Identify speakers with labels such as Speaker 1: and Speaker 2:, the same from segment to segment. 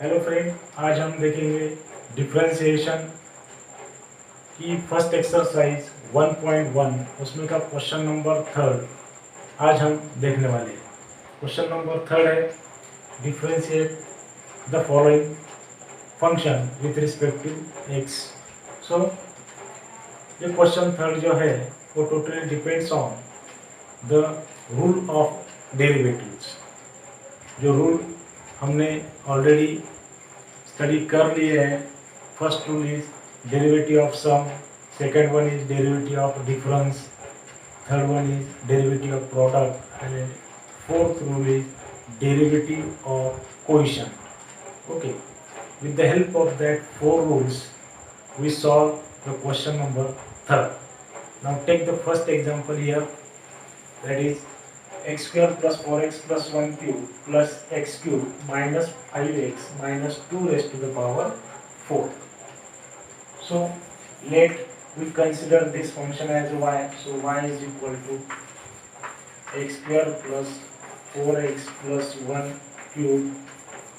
Speaker 1: Hello friend, आज हम देखेंगे डिफरेंशिएशन की फर्स्ट एक्सरसाइज 1.1 उसमें का क्वेश्चन नंबर थर्ड आज हम देखने वाले हैं। क्वेश्चन नंबर थर्ड है differentiate the following function with respect to x. So ये क्वेश्चन थर्ड जो है वो totally depends on the rule of derivatives. जो रूल हमने ऑलरेडी स्टडी कर लिए हैं। First rule is derivative of sum, second one is derivative of difference, third one is derivative of product and fourth rule is derivative of coefficient. Okay, with the help of that four rules we solve the question number third. Now take the first example here, that is x square plus 4x plus 1 cube plus x cube minus 5x minus 2 raised to the power 4. So let we consider this function as y. So y is equal to x square plus 4x plus 1 cube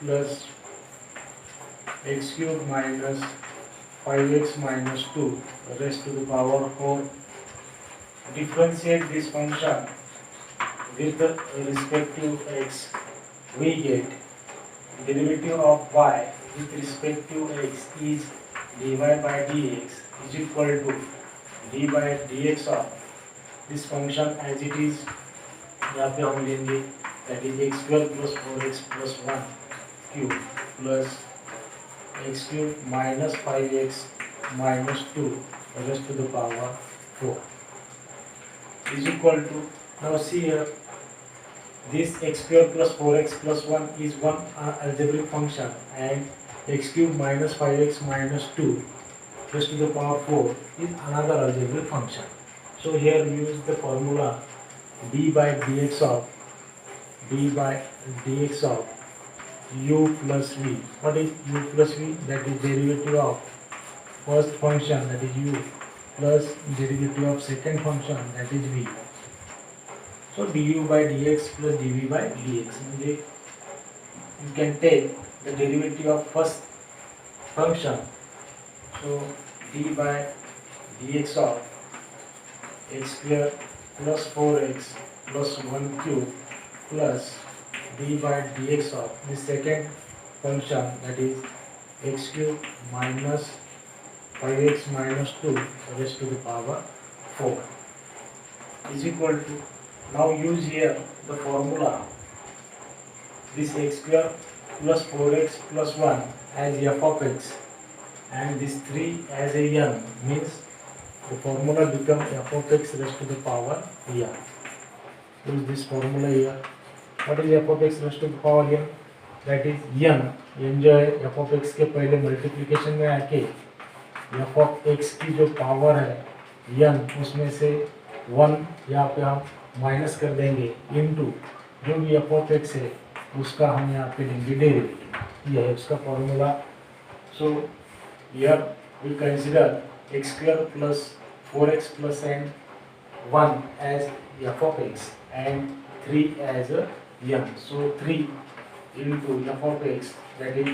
Speaker 1: plus x cube minus 5x minus 2 raised to the power 4. Differentiate this function with respect to x. We get derivative of y with respect to x is dy by dx is equal to d by dx of this function as it is. यहाँ पे हम लेंगे that is x square plus 4x plus 1 cube plus x cube minus 5x minus 2 raised to the power 4 is equal to, now see here, this x square plus 4x plus 1 is one algebraic function and x cube minus 5x minus 2 raised to the power 4 is another algebraic function. So here we use the formula d by dx of u plus v. What is u plus v? That is derivative of first function, that is u, plus derivative of second function, that is v. So du by dx plus dv by dx. You can take the derivative of first function. So d by dx of x square plus 4x plus 1 cube plus d by dx of the second function, that is x cube minus 5x minus 2 raised to the power 4 is equal to, now use here the formula, this x square plus 4x plus 1 as f of x and this 3 as a n, means the formula becomes f of x raised to the power n. Use this formula here. What is f of x raised to the power n? That is n. n जो है f of x के पहले multiplication में आके f of x की जो power है n, उसमें से 1 यहाँ पे हम माइनस कर देंगे इनटू जो भी f of x है उसका हम यहाँ पे लेंगे डेरिवेटिव, यह है उसका formula. So here we consider x square plus 4x plus and 1 as f of x and 3 as a n. So 3 into f of x, that is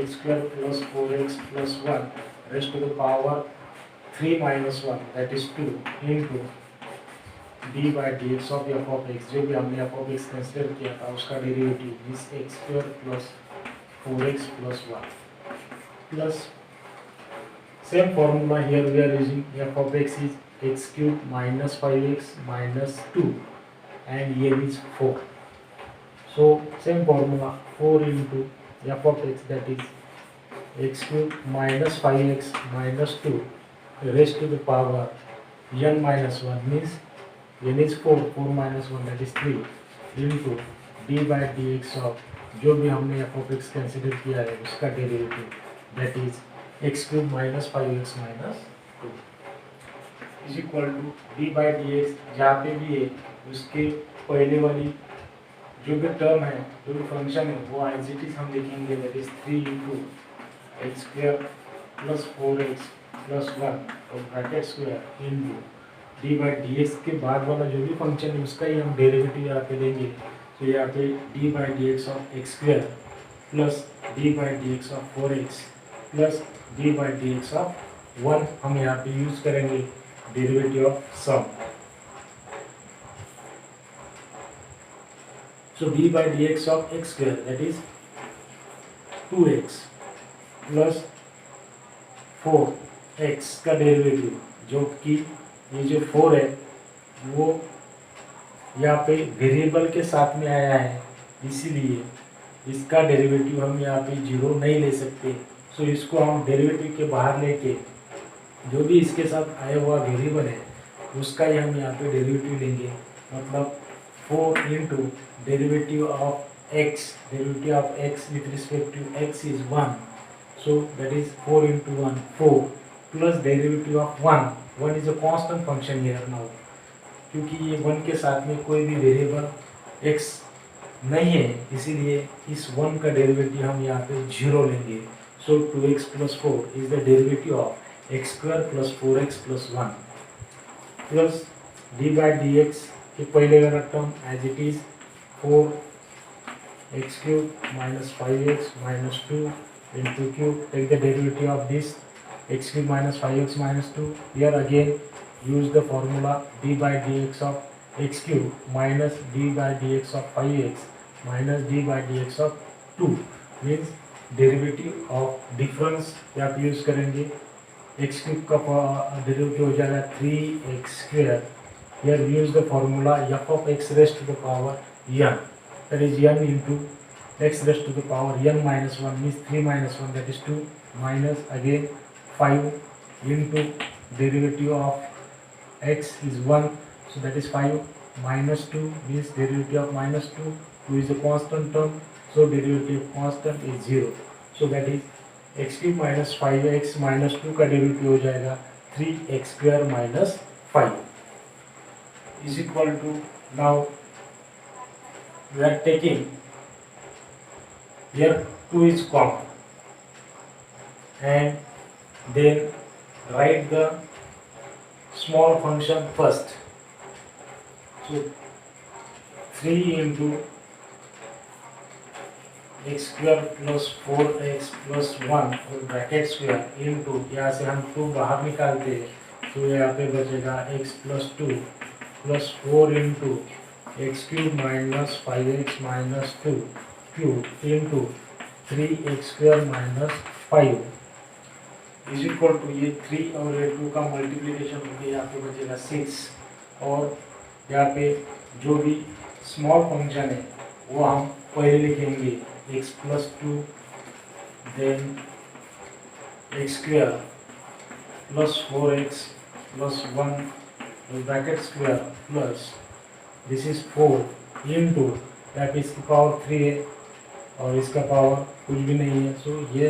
Speaker 1: x square plus 4x plus 1 raised to the power 3 minus 1, that is 2 into d by dx of f of x, जो भी हमने f of x consider किया था उसका derivative इस x square plus 4x plus 1 plus same formula. Here we are using f of x is x cube minus 5x minus 2 and here is 4. So same formula, 4 into f of x, that is x cube minus 5x minus 2 raised to the power n minus 1, means n is 4, 4 minus 1, that is 3 into d by dx of जो भी हमने f of x consider किया है उसका derivative, that is x cube minus 5x minus 2 is equal to d by dx. जहाँ पे भी है उसके पहले वाली जो भी टर्म है, जो भी फंक्शन है, वो एज इट इज हम लिखेंगे, that is 3 into x square plus 4x plus 1 और bracket square into d by dx के बाद वाला जो भी फंक्शन है उसका ही हम डेरिवेटिव यहाँ पे लेंगे. तो यहाँ पे d by dx of x square plus d by d x of 4x plus d by d x of 1 हम यहाँ पे यूज करेंगे derivative of sum. So d by dx of x square, that is 2x plus 4x का derivative, जो कि ये जो 4 है वो यहाँ पे वेरिएबल के साथ में आया है, इसीलिए इसका डेरिवेटिव हम यहाँ पे 0 नहीं ले सकते. सो इसको हम डेरिवेटिव के बाहर लेके जो भी इसके साथ आया हुआ वेरिएबल है उसका ही हम यहाँ पे डेरिवेटिव लेंगे. मतलब 4 into derivative of x with respect to x is 1, so that is 4 into 1 4 plus derivative of 1 is a constant function here now, क्योंकि ये 1 के साथ में कोई भी वेरिएबल x नहीं है, इसीलिए इस 1 का डेरिवेटिव हम यहाँ पे 0 लेंगे. सो 2x plus 4 is the derivative of x square plus 4x plus 1 plus d by dx कि पहले वाला term as it is 4x cube minus 5x minus 2 into cube. Take the derivative of this x cube minus 5x minus 2. Here again use the formula d by d x of x cube minus d by d x of 5x minus d by d x of 2 means derivative of difference यहाँ पे use करेंगे. x cube का derivative हो जाएगा 3x square. Here we use the formula f of x raised to the power n, that is n into x raised to the power n minus 1 means 3 minus 1, that is 2 minus again 5 into derivative of x is 1, so that is 5 minus 2 means derivative of minus 2. 2 is a constant term, so derivative of constant is 0, so that is x cube minus 5x minus 2 का derivative हो जाएगा 3x square minus 5 is equal to, now we are taking here 2 is common and then write the small function first. So 3 into x square plus 4x plus 1 और bracket square into, यहाँ से हम 2 बाहर निकालते हैं तो यहाँ पे बचेगा x plus 2 plus 4 into x cube minus 5x minus 2 cube into 3x square minus 5 is equal to, ये 3 और 2 का मल्टीप्लिकेशन होकर यहाँ पे बचेगा 6. और यहाँ पे जो भी स्मॉल फंक्शन है वो हम पहले लिखेंगे x plus 2 then x square plus 4x plus 1 bracket square plus this is 4 into यहाँ पे इसकी पावर 3 है और इसका पावर कुछ भी नहीं है. सो ये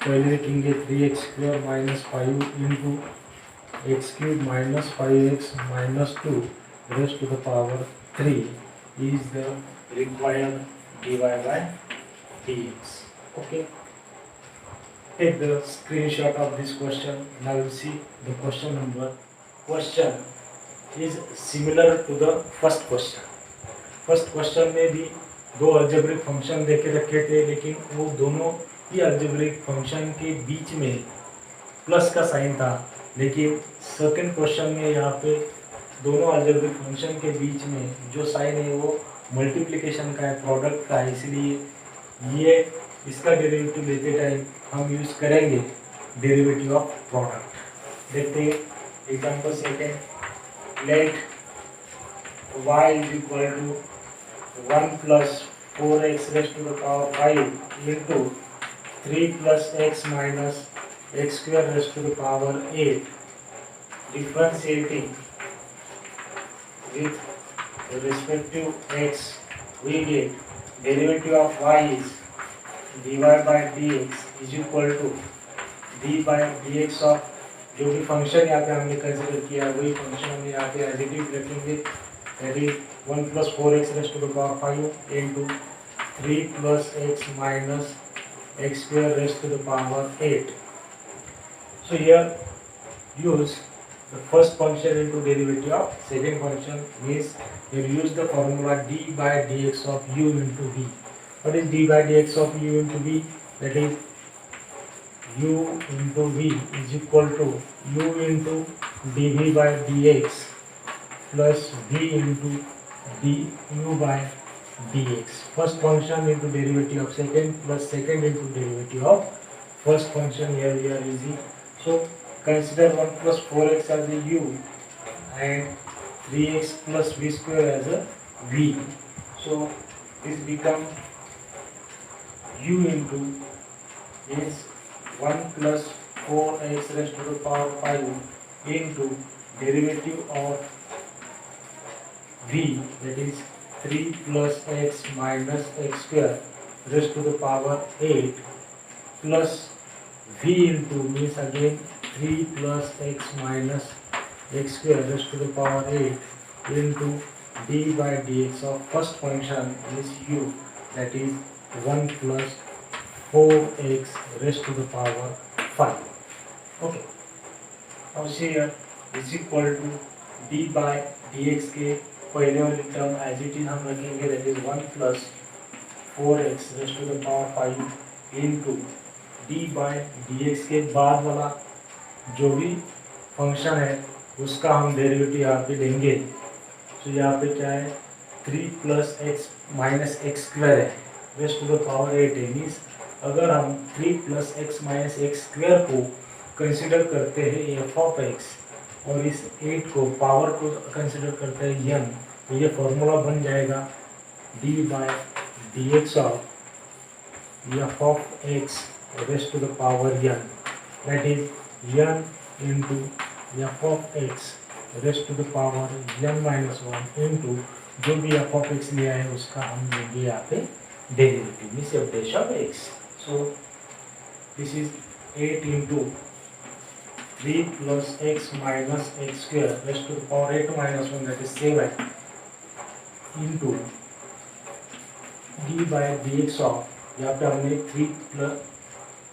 Speaker 1: पहले लिखेंगे 3x square minus 5 into x cube minus 5x minus 2 raised to the power 3 is the required dy by dx. Okay, take the screenshot of this question. Now you see the question number. Question is similar to the first question. First question में भी 2 algebraic function देके रखे थे, लेकिन वो दोनों ही algebraic function के बीच में प्लस का साइन था. लेकिन सेकंड क्वेश्चन में यहाँ पे दोनों अलजेब्रिक फंक्शन के बीच में जो साइन है वो मल्टीप्लिकेशन का है, प्रोडक्ट का है, इसलिए ये इसका डेरिवेटिव लेते टाइम हम यूज करेंगे डेरिवेटिव ऑफ प्रोडक्ट. देखते हैं example second. Let y is equal to 1 plus 4x raised to the power 5 into 3 plus x minus x square raised to the power 8. Differentiating with respect to x, we get derivative of y is dy by dx is equal to d by dx of जो भी function यहाँ पे हमने consider किया वही function हमने यहाँ पे एडिटिव रखेंगे. That is 1 plus 4x raised to the power 5 into 3 plus x minus x square raised to the power 8. So here use the first function into derivative of second function, means you use the formula d by dx of u into v. What is d by dx of u into v? That is u into v is equal to u into dv by dx plus v into du by dx. First function into derivative of second plus second into derivative of first function. Here we are using. So consider 1 plus 4x as a u and 3x plus v square as a v. So this becomes u into is 1 plus 4x raised to the power 5 into derivative of v, that is 3 plus x minus x square raised to the power 8 plus v into means again 3 plus x minus x square raised to the power 8 into d by dx of first function is u, that is 1 plus 4x raised to the power 5. Okay. Now here is equal to d by dx के पहले वाली term as it is हम रखेंगे, that is 1 plus 4x rest to the power 5 into d by dx के बाद वाला जो भी फंक्शन है उसका हम डेरिवेटिव यहाँ पे लेंगे. तो यहाँ पे क्या है 3 plus x minus x square है रेस्ट टू द पावर 8 है. मीन्स अगर हम 3 plus x minus x square को कंसिडर करते हैं एफ ऑफ एक्स और इस 8 को पावर को कंसिडर करते हैं यन, तो ये फॉर्मूला बन जाएगा d by d x of f of x rest to the power n, that is n into f of x rest to the power n minus 1 into जो भी एफ ऑफ एक्स लिया है उसका हम लेंगे यहाँ पे derivative means F dash of x. So this is 8 into 3 plus x minus x square raised to the power 8 minus 1, that is 7 into d by dx of, यहाँ पे हमने 3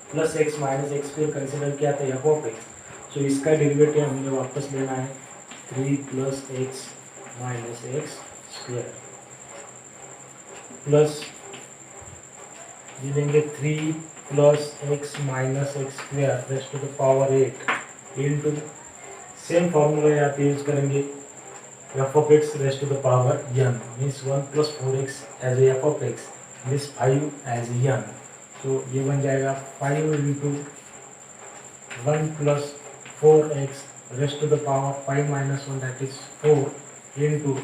Speaker 1: plus x minus x square consider किया था f of x. सो इसका derivative हमें वापस लेना है 3 plus x minus x square plus ये लेंगे 3 plus x minus x square rest to the power 8 into same formula यहाँ पे यूज करेंगे f of x rest to the power n, means 1 plus 4x as f of x means 5 as n. तो ये बन जाएगा 5 into 1 plus 4x rest to the power 5 minus 1, that is 4 into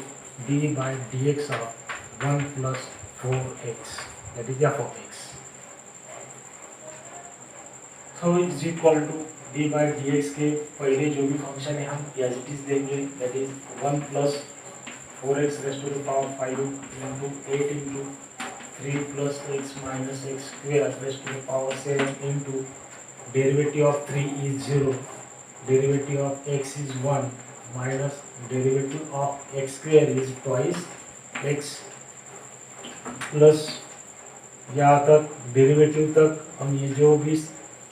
Speaker 1: d by d x of 1 plus 4x, that is f of x. तो is equal to d by d x के पहले जो भी function है हम as it is देंगे, that is 1 plus 4x rest to the power 5 into 8 into 3 plus x minus x square rest to the power 7 into derivative of 3 is 0, derivative of x is 1 minus derivative of x square is twice x plus यहाँ तक derivative तक हम ये जो भी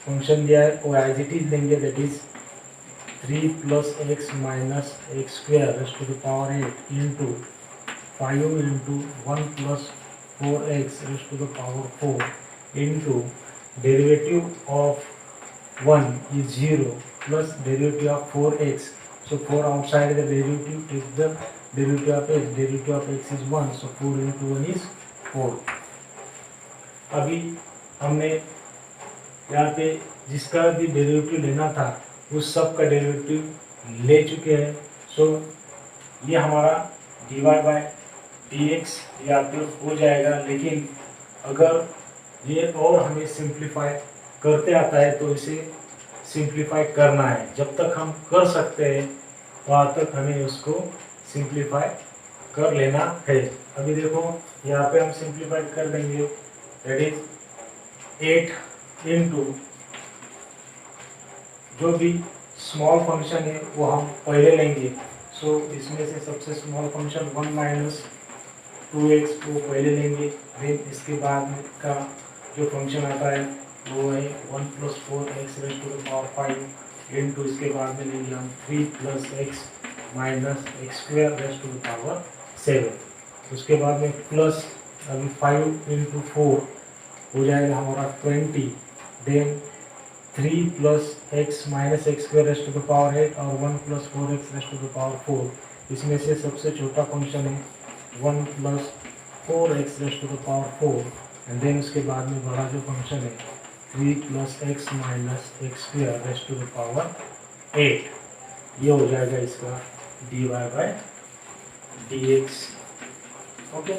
Speaker 1: function दिया है वो एज इट इज लेंगे, that is 3 plus x minus x square rest to the power 8 into 5 into 1 plus 4x rest to the power 4 into derivative of 1 is 0 plus derivative of 4x. So 4 outside the derivative, take the derivative of x, derivative of x is 1, so 4 into 1 is 4. अभी हमने यहाँ पे जिसका भी derivative लेना था उस सब का डेरिवेटिव ले चुके हैं. सो ये हमारा d y by d x यहाँ पे हो जाएगा. लेकिन अगर ये और हमें सिंप्लीफाई करते आता है तो इसे सिंप्लीफाई करना है. जब तक हम कर सकते हैं वहाँ तक हमें उसको सिंप्लीफाई कर लेना है. अभी देखो यहाँ पे हम सिंप्लीफाई कर देंगे, दैट इज 8 इंटू जो भी स्मॉल फंक्शन है वो हम पहले लेंगे. सो इसमें से सबसे स्मॉल फंक्शन 1 माइनस 2x को पहले लेंगे. देन इसके बाद का जो फंक्शन आता है वो है 1 plus 4x rest to the power 5 into इसके बाद में लेंगे हम 3 plus x minus x square rest to the power 7. उसके बाद में प्लस अभी 5 × 4 हो जाएगा हमारा 20, then 3 + x - x² raise to the power 8 और 1 + 4x raise to the power 4। इसमें से सबसे छोटा फंक्शन है 1 + 4x raise to the power 4, and then उसके बाद में बड़ा जो फंक्शन है 3 + x - x² raise to the power 8। ये हो जाएगा इसका dy/dx। Okay,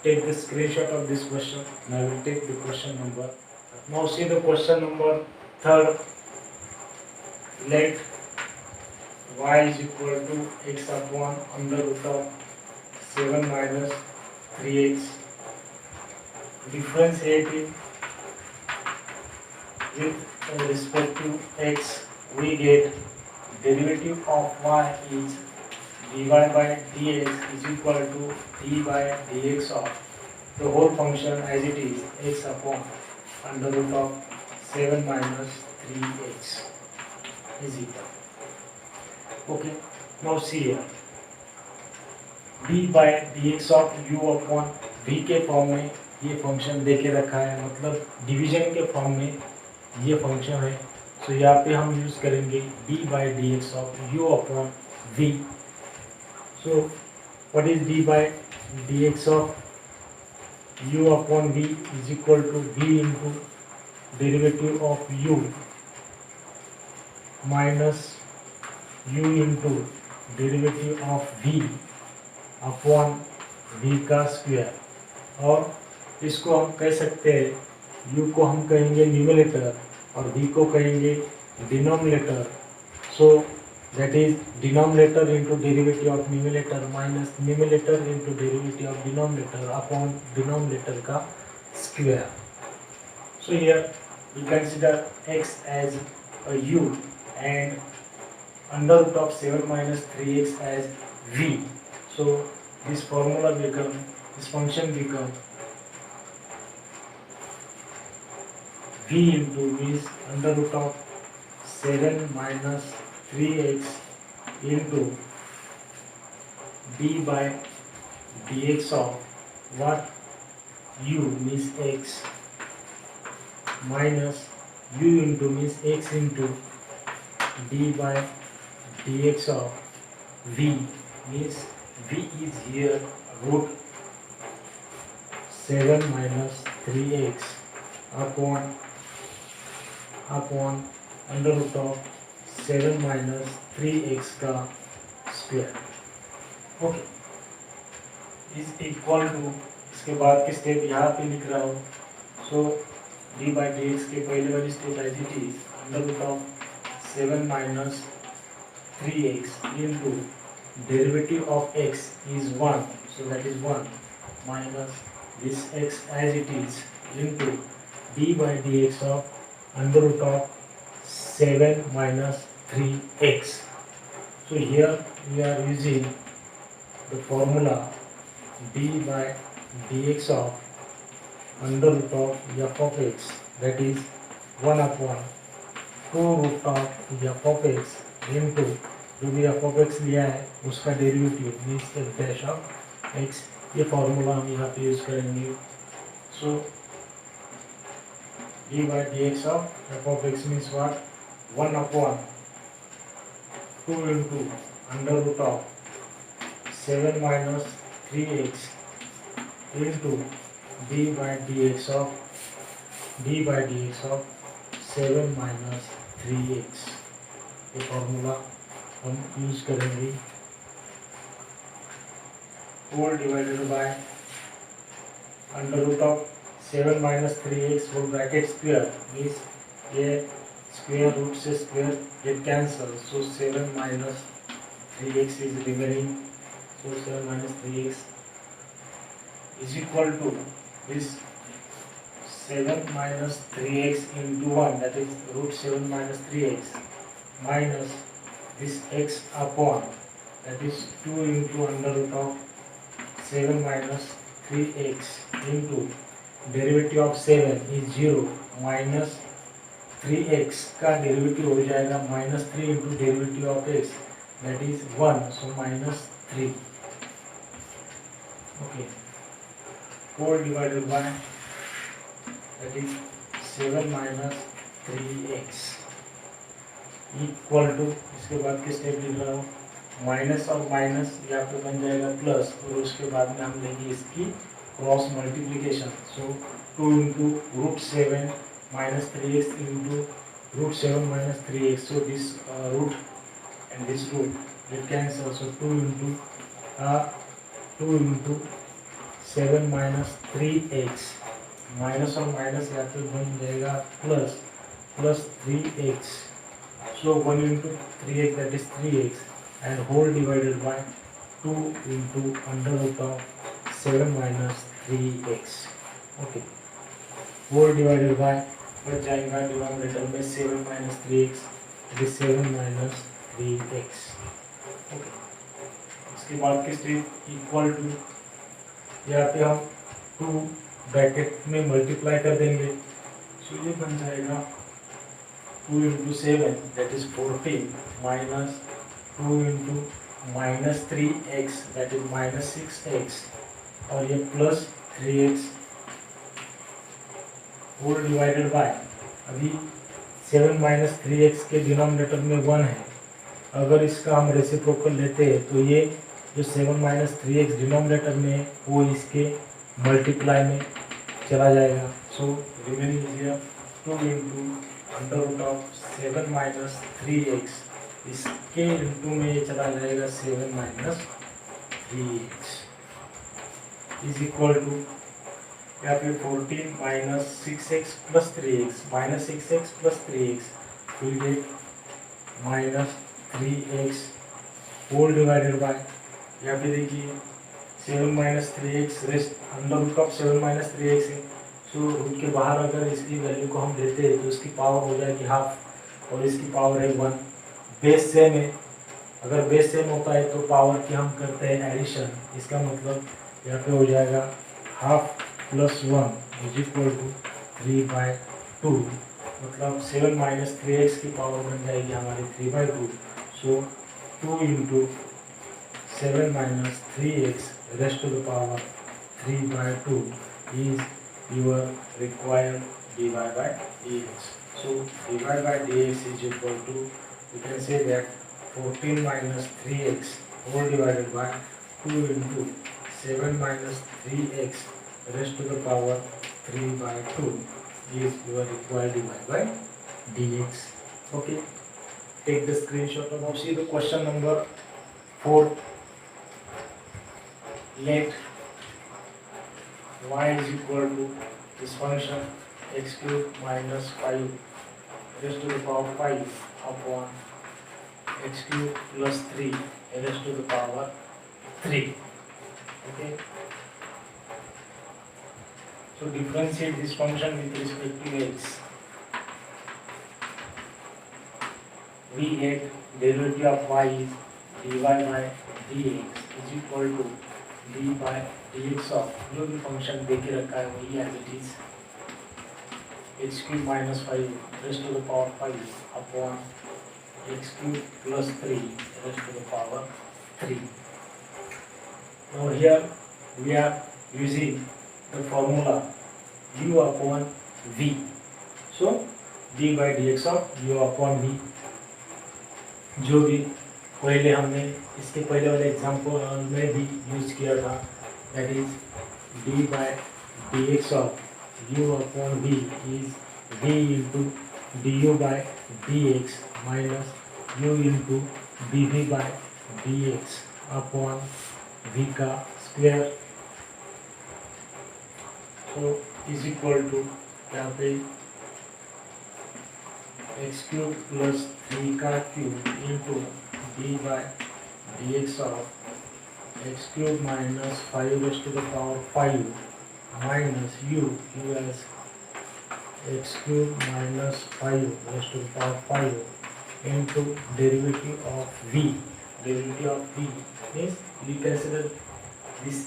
Speaker 1: take the screenshot of this question. Now I will take the question number. Now see the question number 3rd. Let y is equal to x/(7 - 3x). Differentiating with respect to x, we get derivative of y is dy/dx is equal to d/dx of the whole function as it is x/(7 - 3x) is equal. Okay, now see here d/dx of u/v के form में ये function दे के रखा है, मतलब division के form में ये फंक्शन है। सो यहाँ पे हम यूज करेंगे d/dx of u/v। So what is d/dx of u/v is equal to v into derivative of u minus u into derivative of v upon v का स्क्वायर। और इसको हम कह सकते हैं, u को हम कहेंगे न्यूमरेटर और v को कहेंगे denominator. So that is denominator into derivative of numerator minus numerator into derivative of denominator upon denominator का square. So here we consider x as a u and under root of 7 - 3x as v. So this formula become, this function become v into is under root of 7 - 3x into d/dx of what u means x minus u into means x into d/dx of v means v is here root 7 - 3x upon under root of 7 - 3x का square. Okay, is equal to, इसके बाद के step यहाँ पे लिख रहा हूँ। सो d/dx के पहले वाली step as it is under root of 7 - 3x into derivative of x is 1, so that is 1 minus this x as it is into d/dx of under root of 7 - 3x. So here we are using the formula d/dx of under root of f of x, that is 1 upon 2 root of f of x into जो भी f of x लिया है उसका derivative means f dash of x। ये formula हम यहाँ पे use करेंगे। सो d/dx of f of x means what? 1 upon 2 into under root of 7 - 3x into d/dx of 7 - 3x। ये फॉर्मूला हम यूज करेंगे। Whole divided by under root of 7 - 3x whole bracket square means ये square root से square get cancel. So 7 - 3x is remaining. So 7 - 3x is equal to this 7 - 3x into 1, that is root 7 - 3x minus this x upon, that is 2 into under root of 7 - 3x into derivative of 7 is 0 minus 3x का derivative हो जाएगा -3 into derivative of x, that is 1, so -3। Okay, 4 divided by that is 7 minus 3x equal to, इसके बाद के step लिख रहा हूँ, minus और माइनस यहाँ पे बन जाएगा प्लस, और उसके बाद में हम लेंगे इसकी cross multiplication. So 2 into root 7 minus 3x into root 7 minus 3x. So this root and this root it cancels. So 2 into 7 minus 3x, minus और माइनस यहाँ पे बन जाएगा plus 3x. So 1 into 3x, that is 3x, and whole divided by 2 into under root of 7 minus 3x. Okay, whole divided by बच जाएगा denominator में 7 minus 3x, that is 7 minus 3x. Okay, उसके बाद के स्टेप इक्वल टू, यहाँ पे हम 2 bracket में मल्टीप्लाई कर देंगे. सो ये बन जाएगा 2 into 7, that is 14, minus 2 into minus 3x, that is minus 6x, और ये plus 3x whole divided bye, अभी 7 माइनस 3x के डिनोमिनेटर में 1 है. अगर इसका हम रेसिप्रोकल लेते हैं तो ये जो 7 माइनस 3x डिनोमिनेटर में है वो इसके मल्टीप्लाई में चला जाएगा. So remaining here 2 into under root of 7 minus 3x, इसके इंटू में ये चला जाएगा 7 minus 3x is equal to, यहाँ पे 14 minus 6x plus 3x, minus 6x plus 3x will get minus 3x whole divided by, यहाँ पे देखिए 7 minus 3x raised under root of 7 minus 3x है. सो रूट के बाहर अगर इसकी वैल्यू को हम लेते हैं तो इसकी पावर हो जाएगी हाफ, और इसकी पावर है 1. बेस सेम है, अगर बेस सेम होता है तो पावर की हम करते हैं एडिशन. इसका मतलब यहाँ पे हो जाएगा half plus 1 is equal to 3/2, मतलब 7 माइनस 3x की पावर बन जाएगी हमारी 3/2. So 2 into 7 minus 3x raised to the power 3/2 is your required dy by dx. So dy by dx is equal to, you can say that 14 minus 3x whole divided by 2 into 7 minus 3x raised to the power 3/2 is your required dy by dx. Okay, take the screenshot. Now see the question number 4. Let y is equal to this function x cube minus 5 raised to the power 5 upon x cube plus 3 raised to the power 3. Okay, so differentiate this function with respect to x. We get derivative of y is dy by dx is equal to d by dx of, जो भी function दे के रखा है वही as it is, x cube minus 5 raised to the power 5 upon x cube plus 3 raised to the power 3. Now here we are using the formula u upon v. So d by dx of u upon v, जो भी पहले हमने इसके पहले वाले example में भी use किया था, that is d by d x of u upon v is v into d u by d x minus u into d v by d x upon v का square. So is equal to, यहाँ पे x cube plus 3 का cube into d by dx of x cube minus 5 raised to the power 5 minus u as x cube minus 5 raised to the power 5 into derivative of v. Derivative of v means we consider this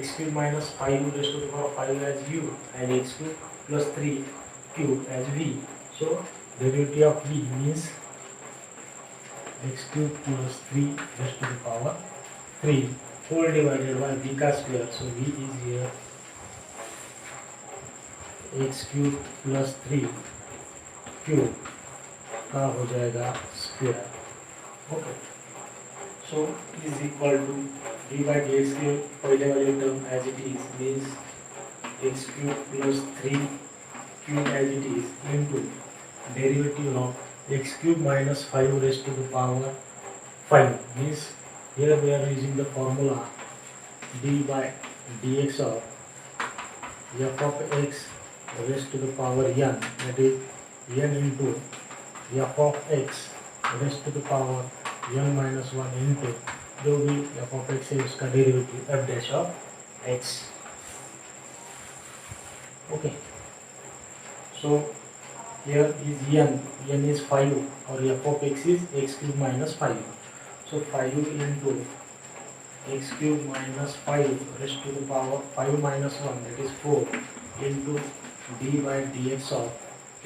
Speaker 1: x cube minus 5 raised to the power 5 as u and x cube plus 3 cube as v. So derivative of v means x cube plus 3 raised to the power 3 whole divided by v का square, so v is here x cube plus 3 cube का हो जाएगा square. Okay, so is equal to d by d x के पहले वाले term as it is means x cube plus 3 cube as it is into derivative of x cube minus 5 raised to the power 5 means here we are using the formula d by dx of f of x raised to the power n, that is n into f of x raised to the power n minus 1 into जो भी f of x है उसका derivative f dash of x. Okay, so here is n is 5 और f of x is x cube minus 5. So 5 into x cube minus 5 raised to the power 5 minus 1, that is 4 into d by dx of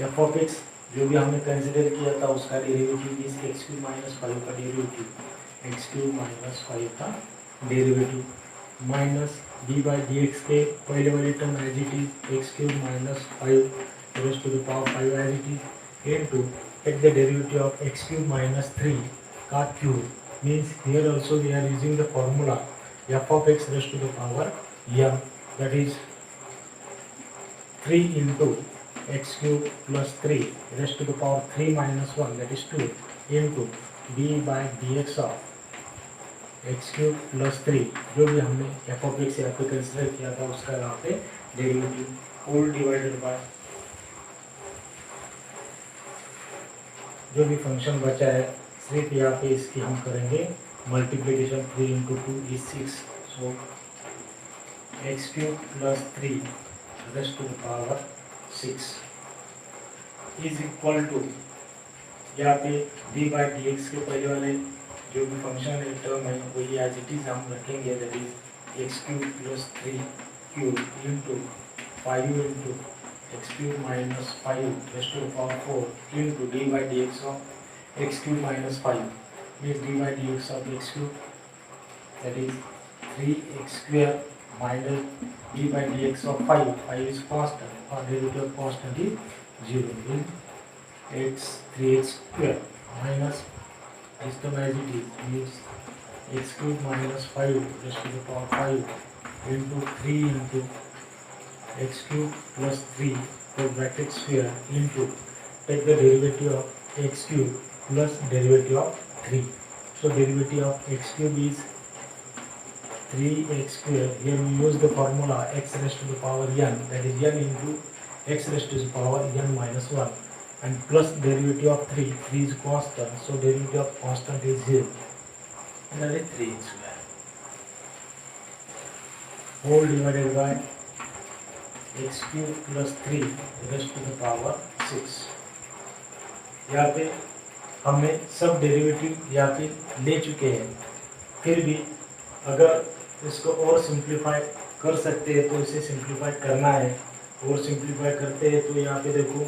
Speaker 1: f of x जो भी हमने consider किया था उसका derivative is x cube minus 5 का derivative x cube minus 5 का derivative minus d by dx के पहले वाले term as it is x cube minus 5 raised to the power 5 as it is into take the derivative of x cube minus 3 का cube. Means here also we are using the formula f of x raised to the power m, that is 3 into x cube plus 3 raised to the power 3 minus 1, that is 2 into d by dx of x cube plus 3 जो भी हमने f of x यहाँ पे consider किया था उसका यहाँ पे डेरिवेटिव होल डिवाइडेड बाय जो भी फंक्शन बचा है सिर्फ यहाँ पे इसकी हम करेंगे multiplication. 3 into 2 is 6, so x cube plus 3 raised to the power 6 is equal to यहाँ पे डी बाई डी एक्स के पहले वाले जो भी फंक्शन है टर्म है वही एज इट इज हम रखेंगे, that is x cube plus 3 cube into 5 into x cube minus 5 raised to the power 4 into d by d x of x cube minus 5 means d by dx of x cube, that is 3x square minus d by dx of 5 is constant or derivative of constant is 0 in x 3x square minus this term as it is means x cube minus 5 raised to the power 5 into 3 into x cube plus 3 for bracket square into take the derivative of x cube plus derivative of 3. So derivative of x cube is 3x square. Here we use the formula x raised to the power n, that is n into x raised to the power n minus 1, and plus derivative of 3. 3 is constant, so derivative of constant is 0, and that is 3x square. Whole divided by x cube plus 3 raised to the power 6. यहाँ पे हमने सब derivative यहाँ पे ले चुके हैं, फिर भी अगर इसको और सिंप्लीफाई कर सकते हैं तो इसे सिंप्लीफाई करना है. और सिंप्लीफाई करते हैं तो यहाँ पे देखो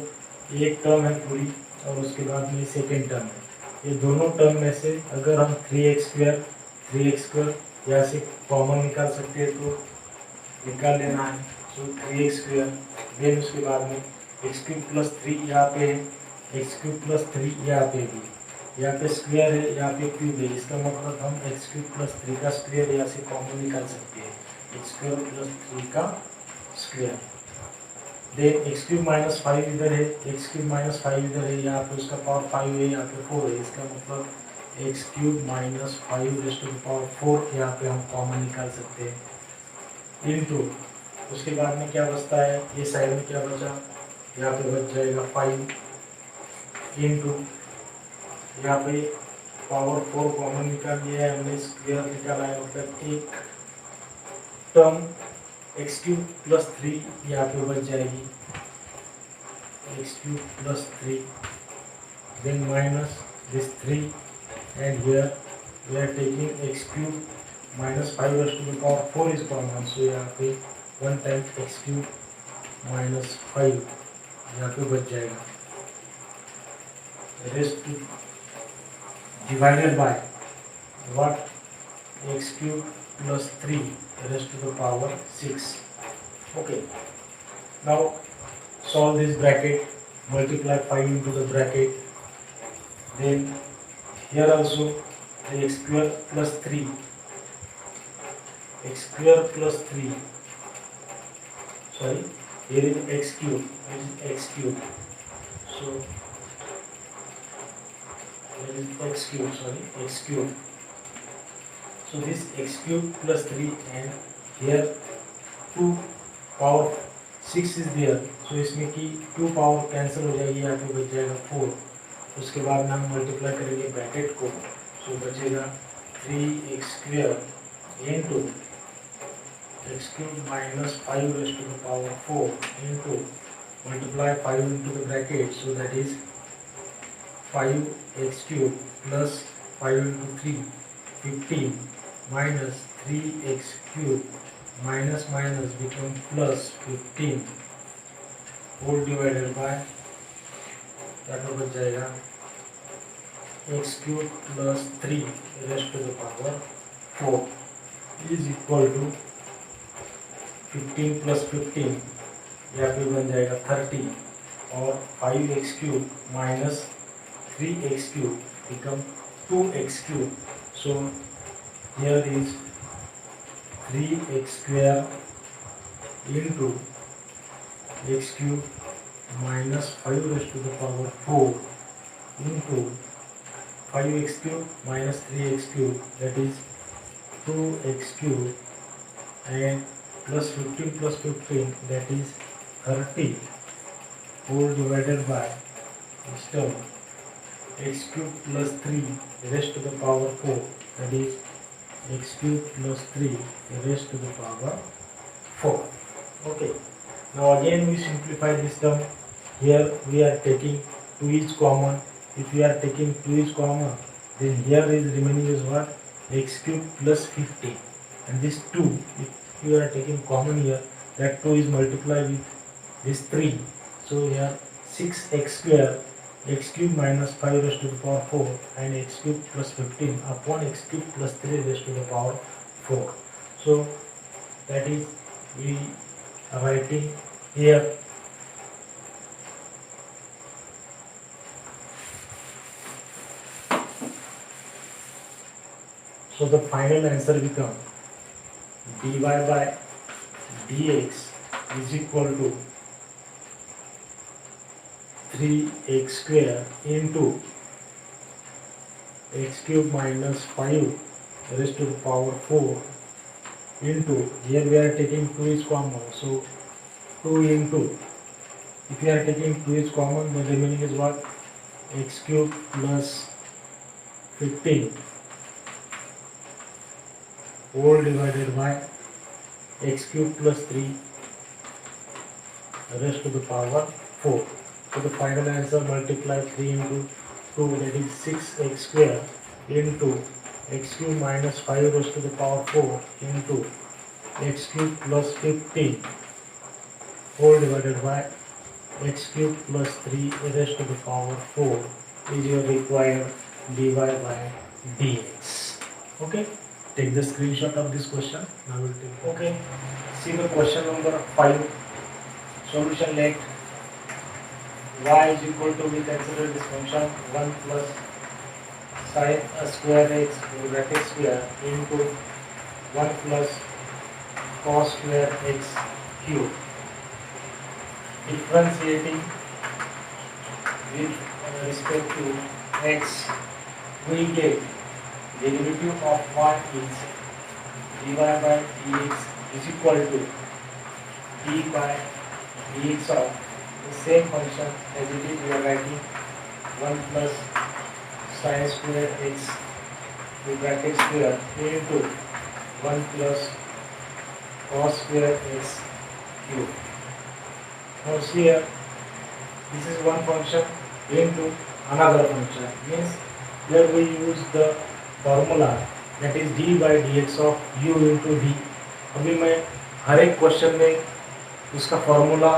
Speaker 1: एक टर्म है पूरी और उसके बाद में सेकेंड टर्म है. ये दोनों टर्म में से अगर हम 3x स्क्वायर यहाँ से कॉमन निकाल सकते हैं तो निकाल लेना है. सो 3x स्क्वायर, देन उसके बाद में x क्यूब प्लस 3 यहाँ पे है, एक्स क्यूब प्लस 3 यहाँ पे भी, यहाँ पे स्क्वायर है, यहाँ पे क्यूब है, इसका मतलब हम एक्स क्यूब प्लस 3 का स्क्वायर यहाँ से कॉमन निकाल सकते हैं, एक्स क्यूब प्लस 3 का square. Then x cube minus 5 इधर है, एक्स क्यूब माइनस 5 इधर है, यहाँ पे उसका पावर 5 है, यहाँ पे 4 है, इसका मतलब x cube minus 5 raised to the power 4 यहाँ पे हम कॉमन निकाल सकते हैं इनटू. उसके बाद में क्या बचता है, ये साइड में क्या बचा, यहाँ पे बच जाएगा 5 इंटू यहाँ पे पावर 4 कॉमन निकाल लिया है हमने, स्क्वायर निकाला है, मतलब एक टर्म एक्स क्यूब प्लस 3 यहाँ पे बच जाएगी, x cube plus 3, then minus this 3 and here we are taking x cube minus 5 raise to the power 4 is common, so यहाँ पे 1 टाइम एक्स क्यूब माइनस 5 यहाँ पे बच जाएगा, raise to divided by what, x cube plus 3 raised to the power 6. Okay, now solve this bracket, multiply 5 into the bracket, then here also the x square plus 3, x square plus 3, sorry, here is x cube, this is x cube, so here is x cube, sorry, x cube, so this x cube plus 3 and here 2 power 6 is there, so इसमें की 2 power cancel हो जाएगी, यहाँ पे बच जाएगा 4, उसके बाद में हम मल्टीप्लाई करेंगे ब्रैकेट को, सो बचेगा 3x square into x cube minus 5 raised to the power 4 into multiply 5 into the bracket, so that is 5x cube plus 5 into 3 15 minus 3x cube minus minus become plus 15 whole divided by that हो बच जाएगा x cube plus 3 raised to the power 4 is equal to 15 plus 15 यहाँ पे बन जाएगा 30 और 5x cube minus 3x cube become 2x cube, so here is 3x square into x cube minus 5 raised to the power 4 into 5x cube minus 3x cube, that is 2x cube, and plus 15 plus 15, that is 30 whole divided by this term x cube plus 3 raised to the power 4, that is x cube plus 3 raised to the power 4. Okay, now again we simplify this term. Here we are taking 2 is common. If we are taking 2 is common, then here is remaining is what? X cube plus 15, and this 2, if you are taking common here, that 2 is multiplied with this 3, so here 6x square, x cube minus 5 raised to the power 4 and x cube plus 15 upon x cube plus 3 raised to the power 4. So that is we are writing here so the final answer becomes dy by dx is equal to 3x square into x cube minus 5 raised to the power 4 into, here we are taking 2 is common, so 2 into, if we are taking 2 is common, the remaining is what? X cube plus 15 whole divided by x cube plus 3 raised to the power 4. So the final answer, multiply 3 into 2, that is 6x square into x cube minus 5 raised to the power 4 into x cube plus 15 whole divided by x cube plus 3 raised to the power 4 is your required dy by dx. Okay, take the screenshot of this question. Now we'll take. Okay, see the question number 5. Solution let y is equal to, we consider this function 1 plus sin a square x bracket square into 1 plus cos square x cube. Differentiating with respect to x, we get derivative of what is dy by dx is equal to d by dx of the same function as it is, we are writing 1 plus sin square x bracket square into 1 plus cos square x cube. Now see here, this is one function into another function, means here we use the formula that is d by dx of u into v. अभी मैं हर एक question में उसका formula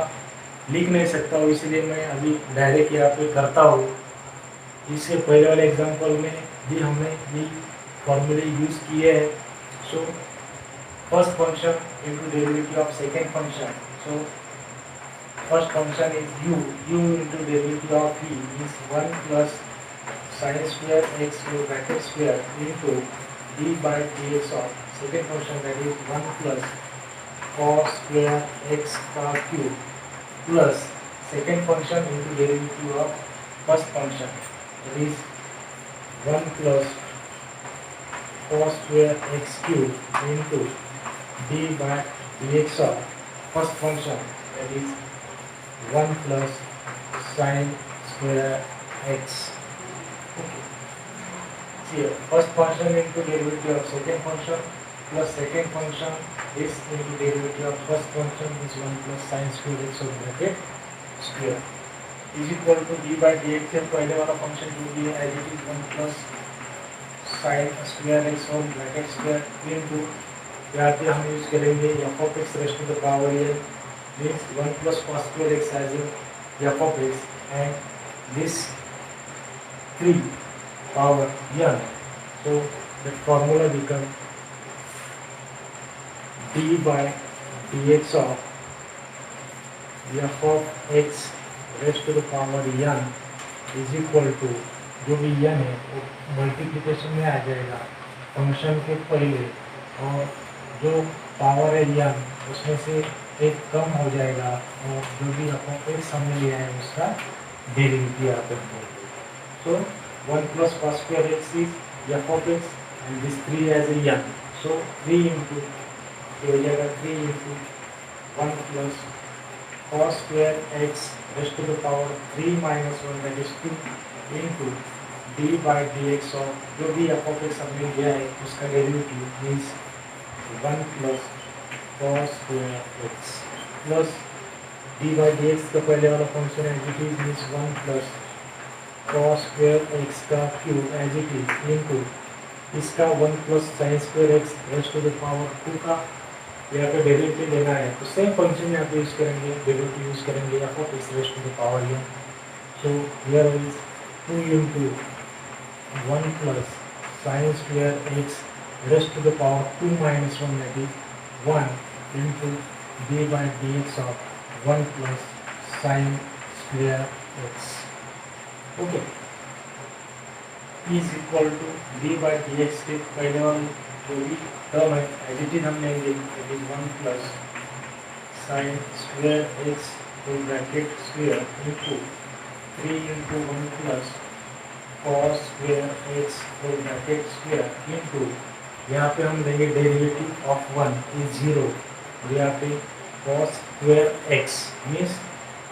Speaker 1: लिख नहीं सकता हूँ, इसलिए मैं अभी डायरेक्ट यहाँ पे करता हूँ. इसके पहले वाले एग्जाम्पल में भी हमने ये फॉर्मूले यूज़ किए हैं. सो first function into derivative of second function. So first function is u into derivative of v is 1 plus sin square x whole bracket square into d by dx of second function, that is 1 plus cos square x का cube plus second function into derivative of first function, that is 1 plus cos square x cube into d by dx of first function, that is 1 plus sin square x. Okay. See, first function into derivative of second function plus second function is into derivative of first function is 1 plus sin square x whole bracket square is equal to d by dx है पहले वाला function जो भी है as it is 1 plus sin square x whole bracket square into यहाँ पे हम use करेंगे f of x raised to the power n means 1 plus cos square x as in f of x, and this 3 power n. So the formula becomes d by dx of f of x raised to the power n is equal to, जो भी n है वो multiplication में आ जाएगा function के पहले, और जो पावर है n उसमें से एक कम हो जाएगा और जो भी अपन एक हमने लिया है उसका डेरिवेटिव आता है. सो 1 plus cos square x is f of x and this 3 as a n. So 3 into हो जाएगा 3 into 1 plus cos square x raised to the power 3 minus 1, that is 2 into d by dx of जो भी f of x हमने लिया है उसका derivative means 1 plus cos square x plus d by dx का पहले वाला function as it is means 1 plus cos square x का cube as it is into इसका 1 plus sin square x raise to the power 2 का यहाँ पे derivative लेना है तो सेम फंक्शन यहाँ पे यूज करेंगे, डेरिवेटिव यूज करेंगे f of x raise to the power n. So here is 2 into 1 plus sin square x raise to the power 2 minus 1, that is 1 into d by dx of 1 plus sin square x. Okay, is equal to d by dx के पहले वाली जो भी term है as it is हम लेंगे, that is 1 plus sin square x whole bracket square into 3 into 1 plus cos square x whole bracket square into यहाँ पे हम लेंगे डेरिवेटिव ऑफ 1 इज 0 और यहाँ पे cos square x means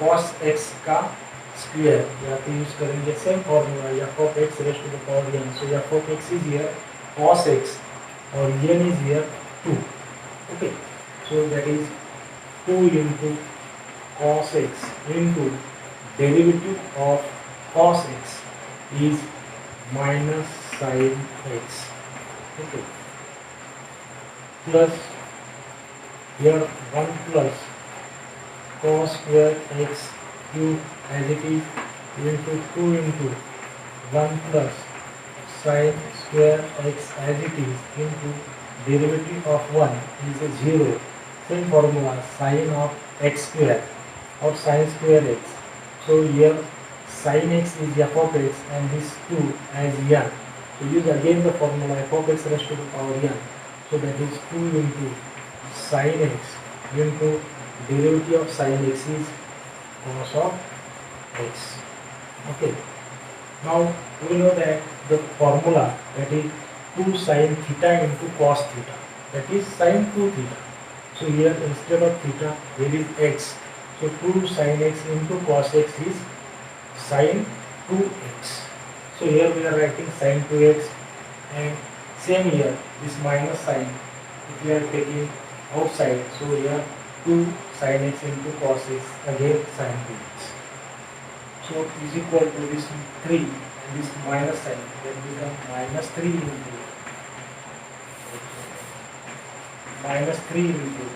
Speaker 1: cos x का स्क्वायर यहाँ पे यूज करेंगे same formula f of x raise to the power n. So f of x is here cos x और n is here 2. Okay, so that is 2 into cos x into derivative of cos x is minus sin x. Okay, plus here 1 plus cos square x cube as it is into 2 into 1 plus sin square x as it is into derivative of 1 is a 0. Same formula sin of x square or sin square x. So here sin x is f of x and this 2 as n. So use again the formula f of x raised to the power n. So that is 2 into sin x into derivative of sin x is cos of x. Okay. Now we know that the formula, that is 2 sin theta into cos theta, that is sin 2 theta. So here instead of theta there is x. So 2 sin x into cos x is sin 2x. So here we are writing sin 2x, and same here this minus sign if we are taking outside, so here 2 sin x into cos x again sin 2x. So is equal to this 3 and this minus sign, that become minus 3 into minus 3 into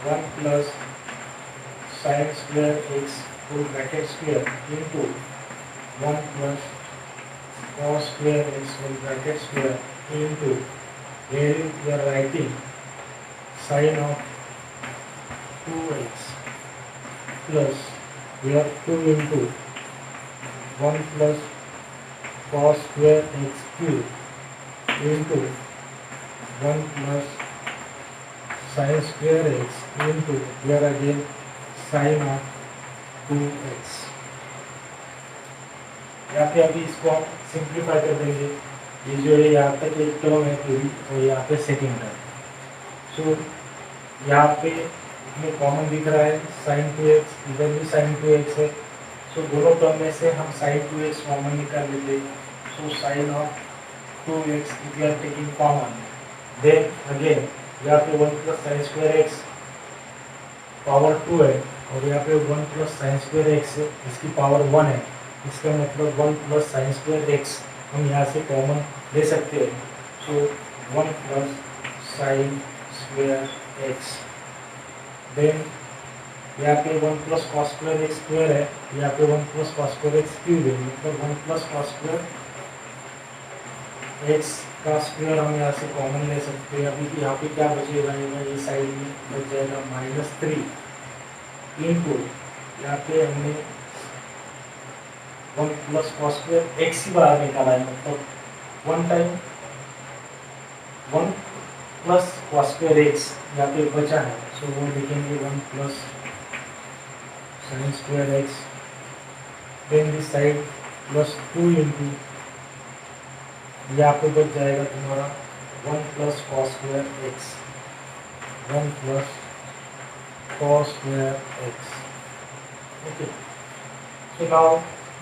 Speaker 1: 1 plus sin square x whole bracket square into 1 plus cos square x whole bracket square into, here we are writing sine of 2x plus we have 2 into 1 plus cos square x cube into 1 plus sin square x into here again sin of 2x। यहाँ पे अभी इसको हम simplify कर देंगे। ये जो है यहाँ तक एक टर्म है पूरी और यहाँ पे सेकेंड टर्म। सो यहाँ पे हमें कॉमन दिख रहा है sin 2x, इधर भी sin 2x है। सो दोनों टर्म में से हम sin 2x कॉमन निकाल लेते हैं। सो sin of 2x if you are taking common, then again यहाँ पे 1 plus sin square x power 2 है और यहाँ पे 1 plus sin square x है, इसकी पावर 1 है। इसका मतलब 1 plus sin square x हम यहाँ से कॉमन ले सकते हैं। So 1 plus sin square x, then यहाँ पे 1 plus cos square x square है, यहाँ पे 1 plus cos square x cube है, मतलब 1 plus cos square x का स्क्वायर हम यहाँ से कॉमन ले सकते हैं। अभी यहाँ पे क्या बचेगा, ये साइड में बच जाएगा -3 इंटू यहाँ पे हमने 1 plus cos square x ही बाहर निकाला है, मतलब 1 time 1 plus cos square x यहाँ पे बचा है। सो वो लिखेंगे 1 plus sin square x, then this side plus 2 into यहाँ पे बच जाएगा तुम्हारा 1 plus cos square x, 1 plus cos square x। Okay, so now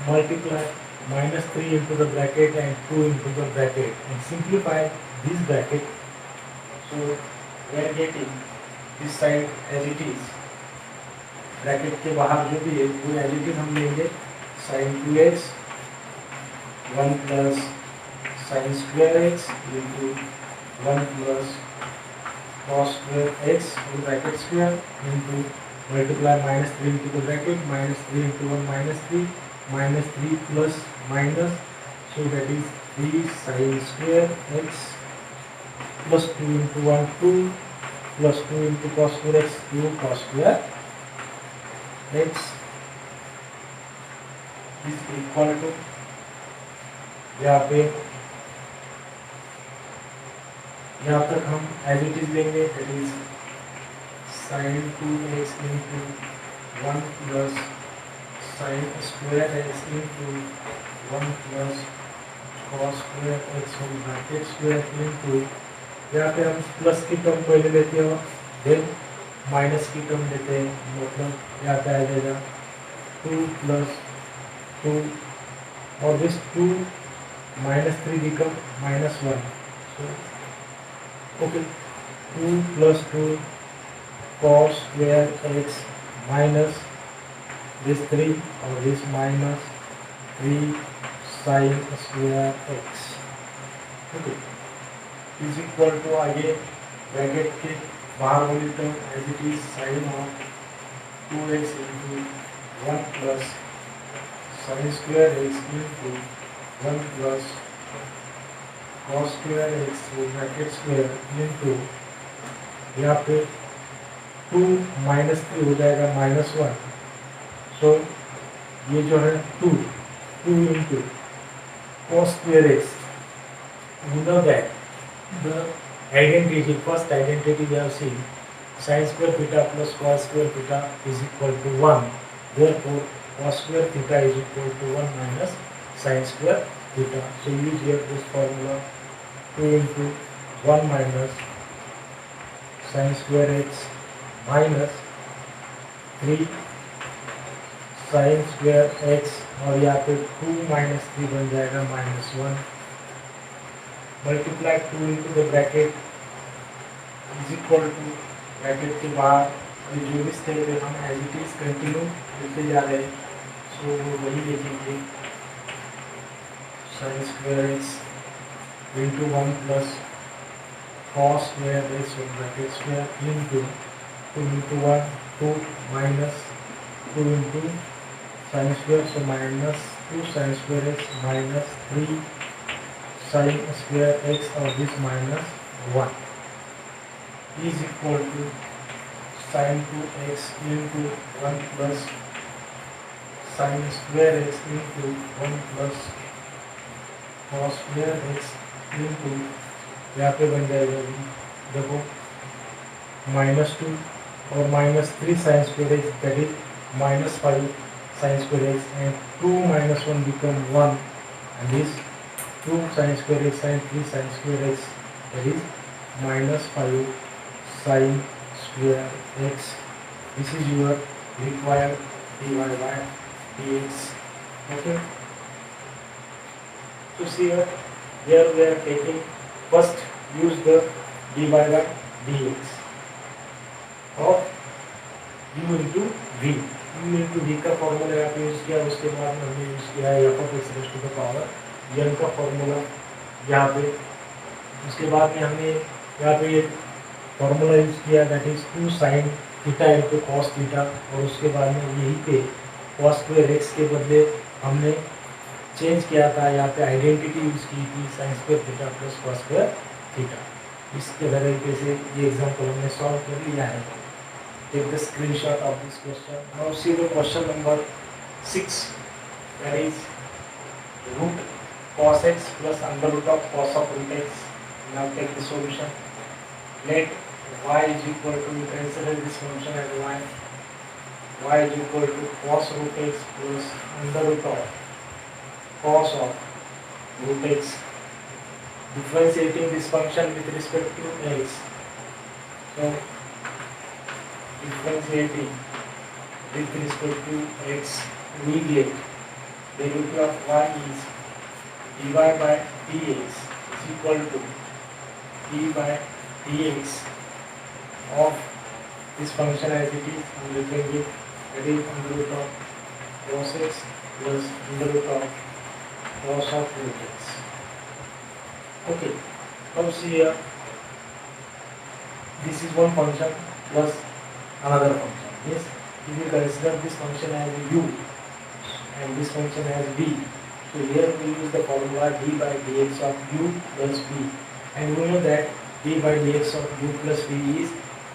Speaker 1: multiply -3 into the bracket and 2 into the bracket and simplify this bracket. So we are getting this side as it is, bracket के बाहर जो भी है वो as it is हम लेंगे sin 2x 1 plus sin square x into 1 plus cos square x whole bracket square into multiply -3 into the bracket, -3 into 1 -3, -3 plus minus, so that is 3 sin square x plus 2 into 1 2 plus 2 into cos square x 2 cos square x is equal to यहाँ तक हम as it is लेंगे, that is sin 2x into 1 plus sin square x into 1 plus cos square x whole bracket square into यहाँ पे हम plus की term पहले लेते हो, देन माइनस की टर्म लेते हैं, मतलब यहाँ पे आ जाएगा 2 plus 2 और this 2 -3 become -1, so okay 2 plus 2 cos square x minus this 3 और this minus 3 sin square x, okay is equal to आगे ब्रैकेट के बाहर वाली term as it is sin of 2x into 1 plus sin square x into 1 plus cos square x bracket square into यहाँ पे 2 -3 हो जाएगा -1, सो ये जो है 2 into cos square x, we know that the identity, first identity we have seen, sin square theta plus cos square theta is equal to 1, therefore cos square theta is equal to 1 minus sin square theta, so use here this formula 2 into 1 minus sin square x minus 3 sin square x और यहाँ पे 2 minus 3 बन जाएगा -1, multiply 2 into the bracket is equal to bracket के बाहर जो भी step है हम एज इट इज कंटिन्यू लिखते जा रहे हैं, सो वो वही लिखेंगे sin square x into 1 plus cos square x whole bracket square into 2 into 1 2 minus 2 into sin square, so minus 2 sin square x minus 3 sin square x और this -1, is equal to sine 2x into 1 plus sine square x into 1 plus cos square x into यहाँ पे बन जाएगा देखो -2 और -3 sine square x that is -5 sin square x and 2 minus 1 become 1 and this 2 sin square x and 3 sin square x that is -5 sin square x. This is your required dy by dx. Okay. So see here we are taking first use the dy by dx of u into v. u into v का formula यहाँ पे use किया, उसके बाद में हमने use किया है f of x raised to the power n का फॉर्मूला यहाँ पे, उसके बाद में हमने यहाँ पे फॉर्मूला यूज किया that is 2 sin theta into cos theta, और उसके बाद में यहीं पे कॉस स्क्वायर एक्स के बदले हमने चेंज किया था, यहाँ पे आइडेंटिटी यूज की थी sin square theta plus cos square theta. इसके तरीके से ये एग्जाम्पल हमने सॉल्व कर लिया है। Take the screenshot of this question. Now see the question number 6, that is root cos x plus under root of cos of root x. Now take the solution. Let y is equal to, consider this function as y is equal to cos root x plus under root of cos of root x. Differentiating this function with respect to x. So differentiating with respect to x, we get derivative of y is dy by dx is equal to d by dx of this function as it is. I am writing it, that is under root of cos x plus under root of cos of root x. Okay, now see here, this is one function plus another function. Yes, if you consider this function as u and this function as v, so here we use the formula d by dx of u plus v, and we know that d by dx of u plus v is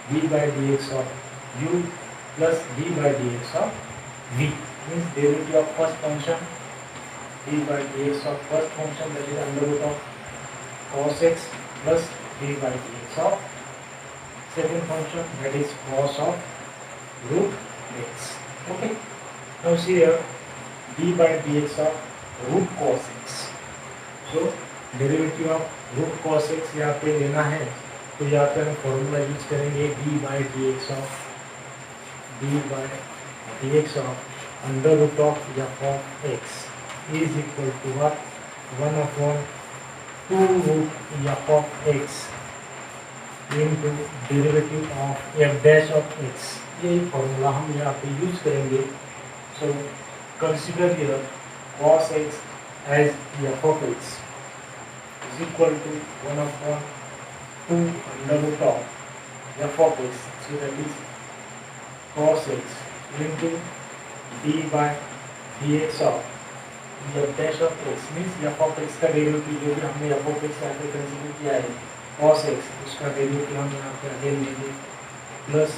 Speaker 1: d by dx of u plus d by dx of v, means derivative of first function d by dx of first function, that is under root of cos x plus d by dx of second function, that is cos of root x. Okay. Now see here d by dx of root cos x. So derivative of root cos x यहाँ पे लेना है, तो यहाँ पे हम formula use करेंगे d by dx of under root of f of x is equal to what? 1 upon 2 root f of x into derivative of f dash of x. यही फॉर्मूला हम यहाँ पे यूज करेंगे। So consider here cos x as f of x is equal to 1 upon 2 under root of f of x. So that is cos x into d by dx of f dash of x, means f of x का derivative जो भी हमने f of x यहाँ पे consider किया है cos x, उसका derivative हम यहाँ पे अगेन लेंगे प्लस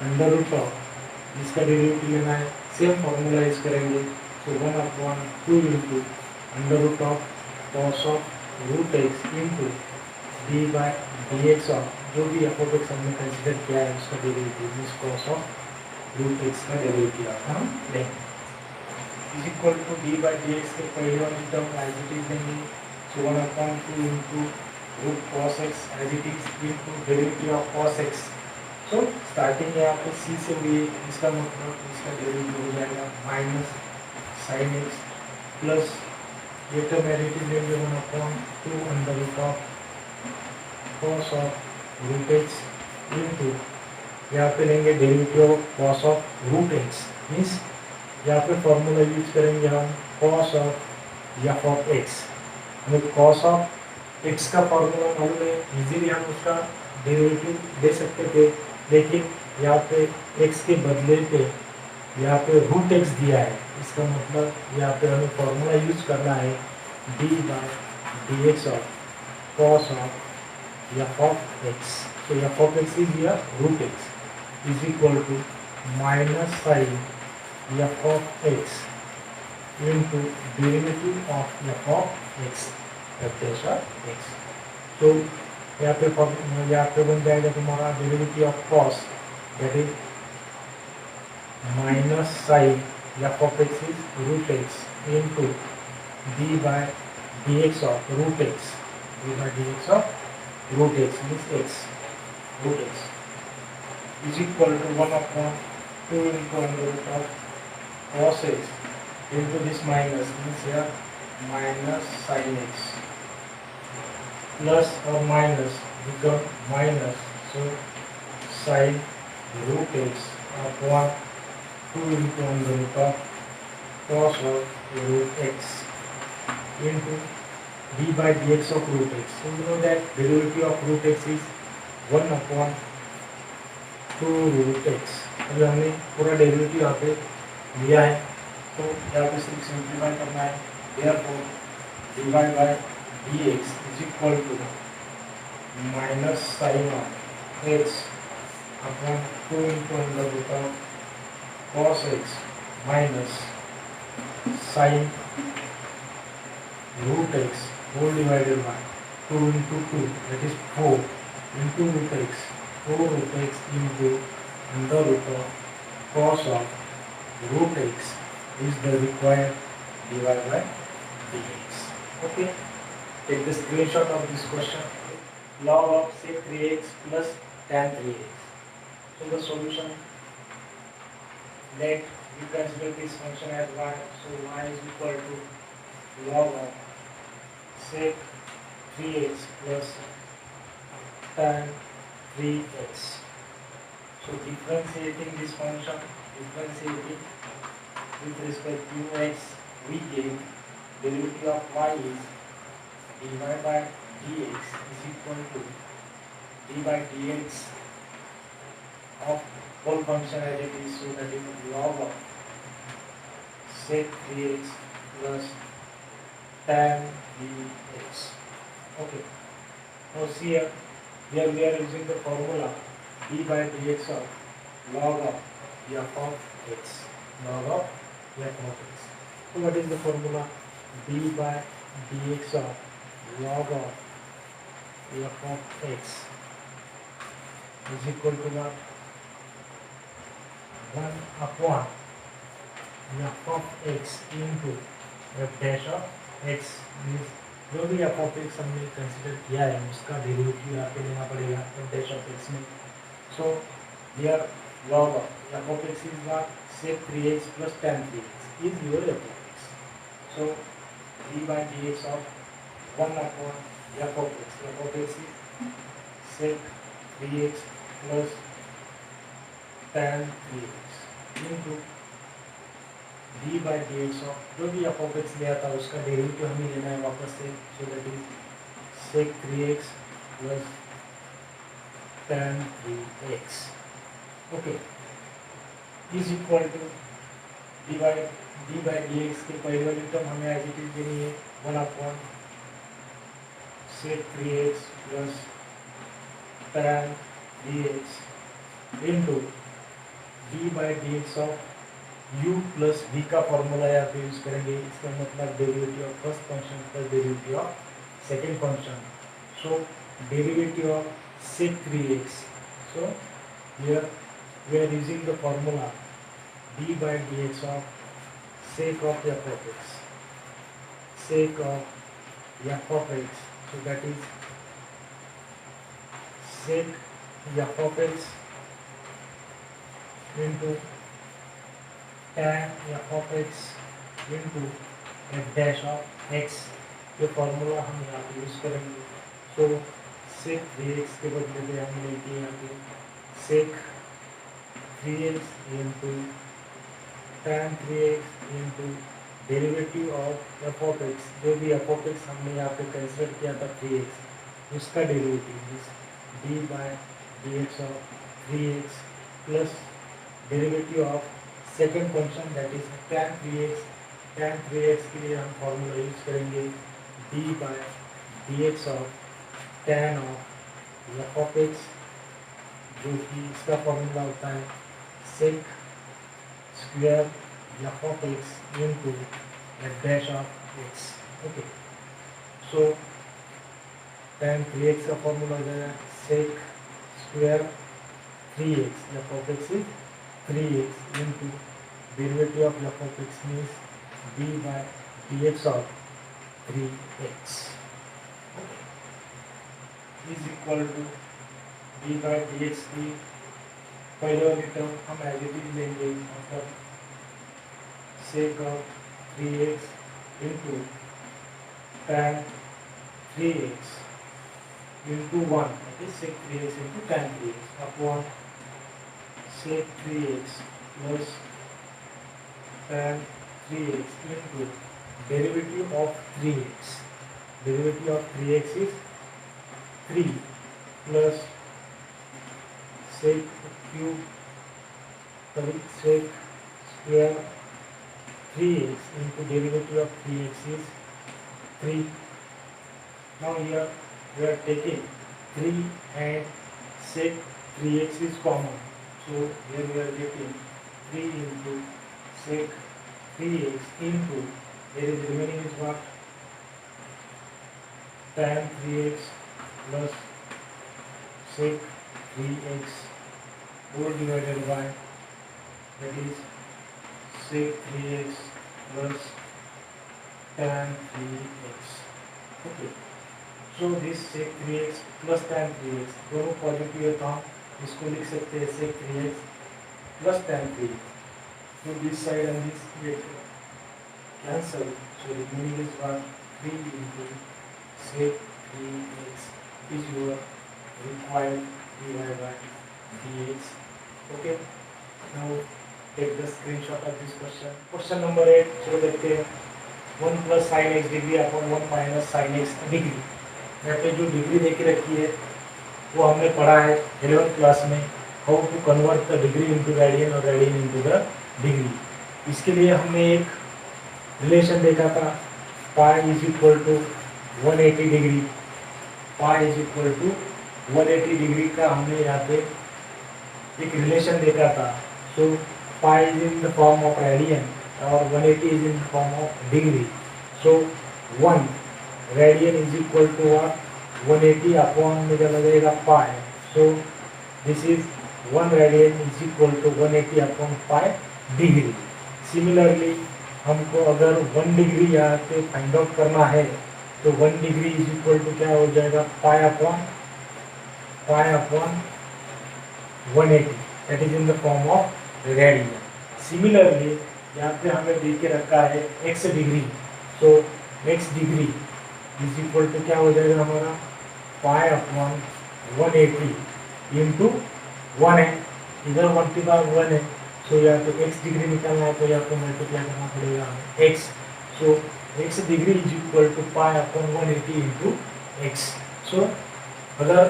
Speaker 1: अंडर रूट ऑफ, जिसका डेरिवेटिव लेना है सेम फॉर्मूला यूज करेंगे। तो 1 upon 2 into under root of cos of root x into d by d x of जो भी एफ ऑफ एक्स हमने कंसिडर किया है उसका derivative, means cos of root x का डेरिवेटिव हम लेंगे is equal to d by d x के पहले वाली टर्म एज इट इज लेंगे। सो 1 upon 2 into root cos x as it is into derivative of cos x. तो starting यहाँ पे सी से हुई, इसका मतलब इसका डेरिवेटिव हो जाएगा माइनस साइन एक्स प्लस ये टर्म एडिटिव लेंगे 1 upon 2 under root of cos of root x into यहाँ पे लेंगे derivative of cos of root x, means यहाँ पे फॉर्मूला यूज करेंगे हम cos of f of x. हमें कॉस ऑफ एक्स का फॉर्मूला मालूम है, इजीली हम उसका डेरिवेटिव ले सकते थे, लेकिन यहाँ पे x के बदले पे यहाँ पे रूट एक्स दिया है, इसका मतलब यहाँ पे हमें फॉर्मूला यूज करना है d by d x of cos of f of x. So f of x is here root x is equal to minus sin f of x into derivative of f of x dash of x. तो यहाँ पे बन जाएगा तुम्हारा derivative of cos that is minus sine f of x is root x into d by d x of root x d by d x of root x means x root x is equal to 1/2 into under root of cos x into this minus means here minus sin x plus or minus become minus, so sin root x upon 2 into under root of cos of root x into d by dx of root x. So you know that derivative of root x is 1/2 root x. अभी हमने पूरा derivative यहाँ पे लिया है तो यहाँ पे सिर्फ सिंप्लीफाई करना है. Therefore divide by dx is equal to minus sin of x upon 2 into under root of cos x minus sin root x whole divided by 2 into 2 that is 4 into root x 4 root x into under root of cos of root x is the required divided by dx. Okay. Take the screenshot of this question. Log of sec 3x plus tan 3x. So the solution, let we consider this function as y. So y is equal to log of sec 3x plus tan 3x. So differentiating this function, differentiating with respect to x, we get derivative of y is dy by dx is equal to d by dx of whole function as it is, so that is log of sec 3x plus tan dx. Okay. Now see here we are using the formula d by dx of log of f of x. Log of f of x. So what is the formula? D by dx of log of f of x is equal to what? 1/f of x into f dash of x means जो भी f of x हमने consider किया है उसका derivative यहाँ पे लेना पड़ेगा f dash of x में. So here log of f of x is what? Sec 3x plus tan 3x is your f of x. So d by dx of 1/f of x. F of x is sec 3x plus tan 3x into d by dx of जो भी f of x लिया था उसका derivative हमें लेना है वापस से. So that is sec 3x plus tan 3x. Okay. Is equal to d by dx की पहली वाली टर्म हमें एज इट इज देनी है 1/sec 3x plus tan dx into d by dx of u plus v का formula यहाँ पे use करेंगे. इसका मतलब derivative of first function plus derivative of second function. So derivative of sec 3x. So here we are using the formula d by dx of sec of f of x. Sec of f of x. So that is sec f of x into tan f of x into f dash of x. ये formula हम यहाँ पे use करेंगे. तो sec 3x के बदले में हम लेंगे यहाँ पे sec 3x into tan 3x into derivative of f of x. जो भी f of x हमने यहाँ पे कंसिडर किया था 3x उसका derivative d by dx of 3x plus derivative of second function that is tan 3x. tan 3x के लिए हम फॉर्मूला यूज करेंगे d by dx of tan of f of x जो कि इसका फॉर्मूला होता है sec square f of x into f dash of x. Okay, so tan 3x का फॉर्मूला हो जाएगा sec square 3x f of x is 3x into derivative of f of x means d by dx of 3x is equal to d by dx की पहले वाली term हम as it is लेंगे, मतलब sake of 3x into tan 3x into 1 that is sec 3x into tan 3x upon sec 3x plus tan 3x into derivative of 3x. Derivative of 3x is 3 plus sec cube sec square 3x into derivative of 3x is 3. Now here we are taking 3 and sec 3x is common, so here we are getting 3 into sec 3x into, there is remaining is what, tan 3x plus sec 3x whole divided by, that is sec 3x plus tan 3x. Okay, so this sec 3x plus tan 3x दोनों positive है तो हम इसको लिख सकते हैं sec 3x plus tan 3x. So this side and this get cancel, so remaining is what, 3 into sec 3x is your required dy by dx. Okay, now take the screenshot of this question. Question number 8 चलो देखते हैं. 1 plus sin x degree upon 1 minus sin x degree. यहाँ पे जो degree दे के रखी है वो हमने पढ़ा है 11th क्लास में, how to convert the degree into radian और रेडियन इनटू द डिग्री. इसके लिए हमने एक रिलेशन देखा था, pi is equal to 180 degree. Pi is equal to 180 degree का हमने यहाँ पे एक रिलेशन देखा था. So pi is in the form of radian और 180 is in the form of degree. So 1 radian is equal to what, 180 upon में क्या लगेगा pi. So this is 1 radian is equal to 180 upon pi degree. Similarly हमको अगर 1 degree यहाँ पे find out करना है तो 1 डिग्री इज इक्वल टू क्या हो जाएगा, pi upon 180, that is in the form of radian. Similarly यहाँ पे हमें दे के रखा है x degree, so x degree is equal to क्या हो जाएगा हमारा, पाई अपॉन 180 इंटू 1 है, इधर 1/1 है, सो यहाँ पे x डिग्री निकालना है तो यहाँ पे मल्टीप्लाई करना पड़ेगा हमें x. So x degree is equal to pi upon 180 into x. So अगर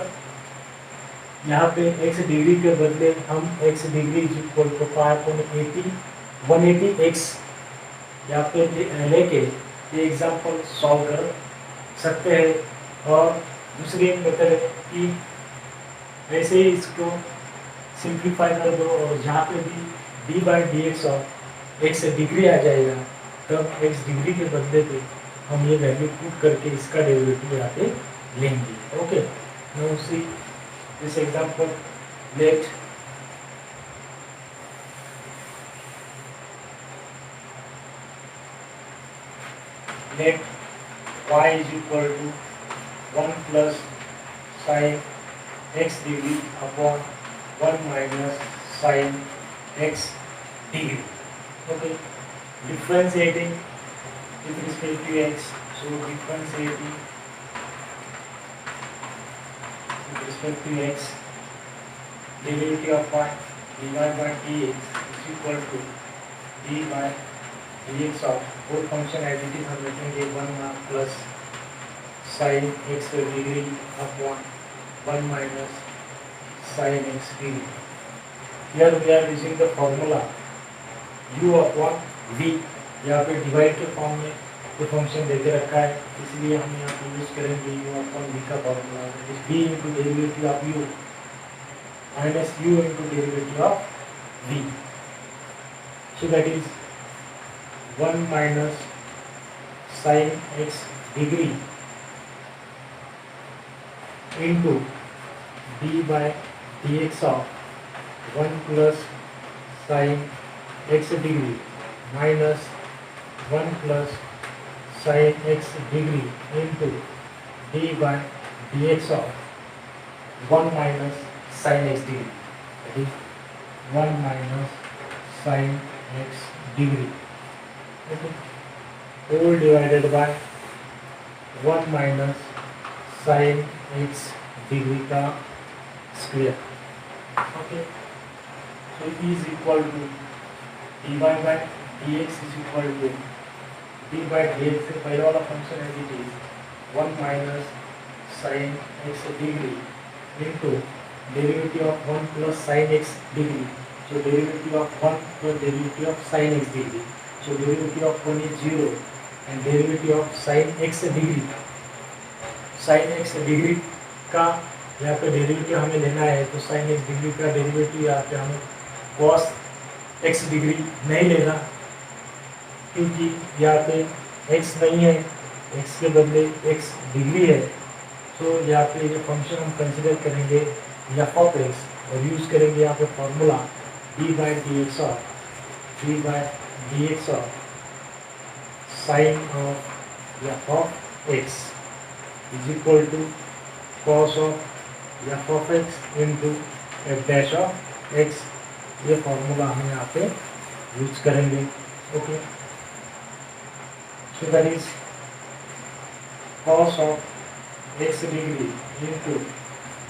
Speaker 1: यहाँ पे x डिग्री के बदले हम x degree is equal to pi upon 180x यहाँ पे लेके ये एग्जाम्पल सॉल्व कर सकते हैं. और दूसरी एक मेथड है कि वैसे ही इसको सिंप्लीफाई कर दो और जहाँ पे भी d by d x of x degree आ जाएगा तब x डिग्री के बदले पे हम ये वैल्यू पुट करके इसका डेरिवेटिव यहाँ पे लेंगे. Okay, now see this example. Let y is equal to 1 plus sin x degree upon 1 minus sin x degree. Okay, differentiating with respect to x, so differentiating with respect to x, derivative of y dy by dx is equal to d by dx of both function as it is हम लिखेंगे 1 plus sin x degree upon 1 minus sin x degree. Here we are using the formula u upon v. यहाँ पे divide के form में ये function देके रखा है, इसलिए हम यहाँ पे यूज करेंगे u upon v का formula, v into derivative of u minus u into derivative of v. So that is 1 minus sin x degree into d by dx of 1 plus sin x degree minus 1 plus sin x degree into d by dx of 1 minus sin x degree. That is 1 minus sin x degree. Okay. All divided by 1 minus sin x degree का square. Okay. So it is equal to dy by dx is equal to d by dx से पहला वाला function as it is 1 minus sin x degree into derivative of 1 plus sin x degree. So derivative of 1 plus derivative of sin x degree. So derivative of 1 is 0 and derivative of sin x degree. Sin x degree का यहाँ पे derivative हमें लेना है तो sin x degree का derivative यहाँ पे हमें cos x डिग्री नहीं लेना क्योंकि यहाँ पे x नहीं है, x के बदले x डिग्री है. तो यहाँ पे जो फंक्शन हम कंसिडर करेंगे f ऑफ x और यूज करेंगे यहाँ पे formula d by d x of sine of f of x is equal to cos of f of x into f dash of x. ये फॉर्मूला हम यहाँ पे यूज करेंगे. Okay. So that is cos of x degree into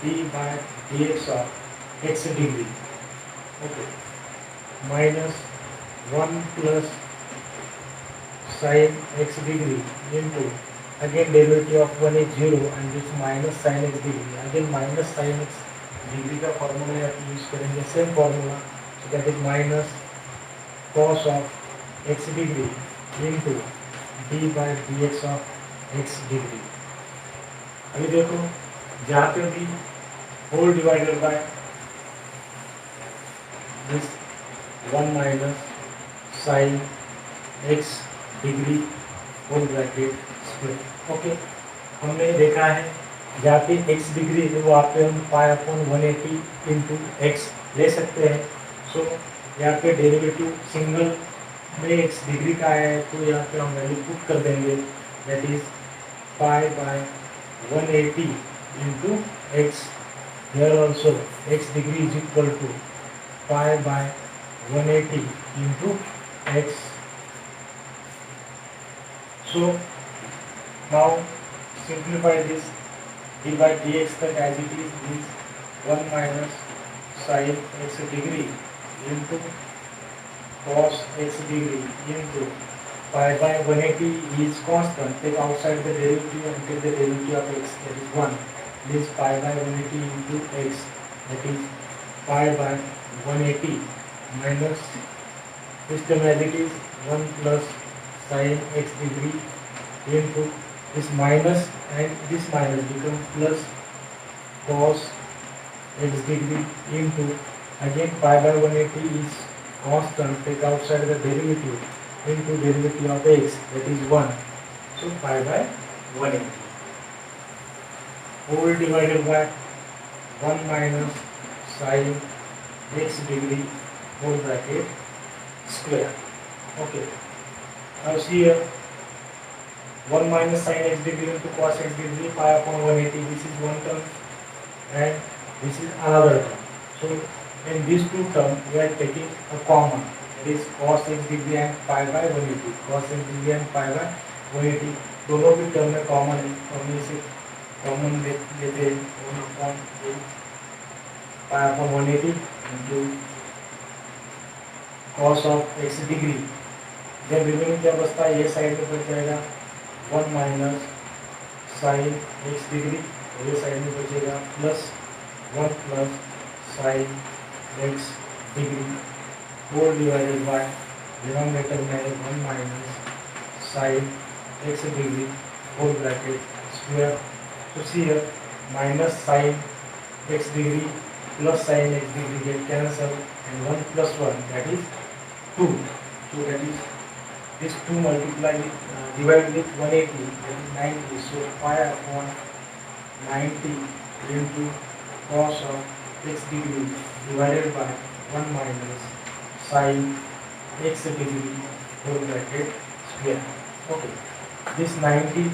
Speaker 1: d by dx of x degree. Okay. Minus 1 plus sin x degree into again derivative of 1 is 0 and this minus sin x degree. Again minus sin x degree का formula यहाँ पे use करेंगे same formula. So that is minus cos of x degree into d by dx of x degree. अभी देखो जहाँ पे भी whole divided by this 1 minus sin x degree whole bracket square. Okay. हमने देखा है जहाँ पे x डिग्री है वो आप पे हम पाई अपॉन 180 इंटू एक्स ले सकते हैं. सो यहाँ पे डेरिवेटिव सिंगल में x डिग्री का है तो यहाँ पे हम वैल्यू पुट कर देंगे. That is pi by 180 into x. Here also x degree is equal to pi by 180 into x. So now simplify this. D by dx तक as it is 1 minus sin x degree into cos x degree into pi by 180 is constant. Take outside the derivative and take the derivative of x. That is 1. This pi by 180 into x. That is pi by 180 minus this term as it is 1 plus sin x degree into this minus and this minus become plus cos x degree into again pi by 180 is constant. Take outside the derivative into derivative of x, that is 1. So pi by 180 whole divided by 1 minus sin x degree whole bracket square. Okay. Now see here 1 minus sin x degree into cos x degree pi upon 180. This is one term and this is another term. So in these two terms we are taking a common. That is cos x degree and pi by 180. Cos x degree and pi by 180 दोनों भी term में common है. तो हम इसे common लेते हैं 1 upon pi upon 180 into cos of x degree. जब रिमेनिंग क्या बचता है ये साइड में बच जाएगा 1 माइनस साइन एक्स डिग्री और ये साइड में बचेगा plus 1 plus sine x degree whole divided by denominator में 1 minus sine x degree whole bracket square. तो see here minus sine x degree plus sin x degree get cancelled, and 1 plus 1 that is 2. So that is this 2 multiply divided with 180 that is 90. So pi upon 90 into cos of x degree divided by 1 minus sin x degree whole bracket square. Okay, this 90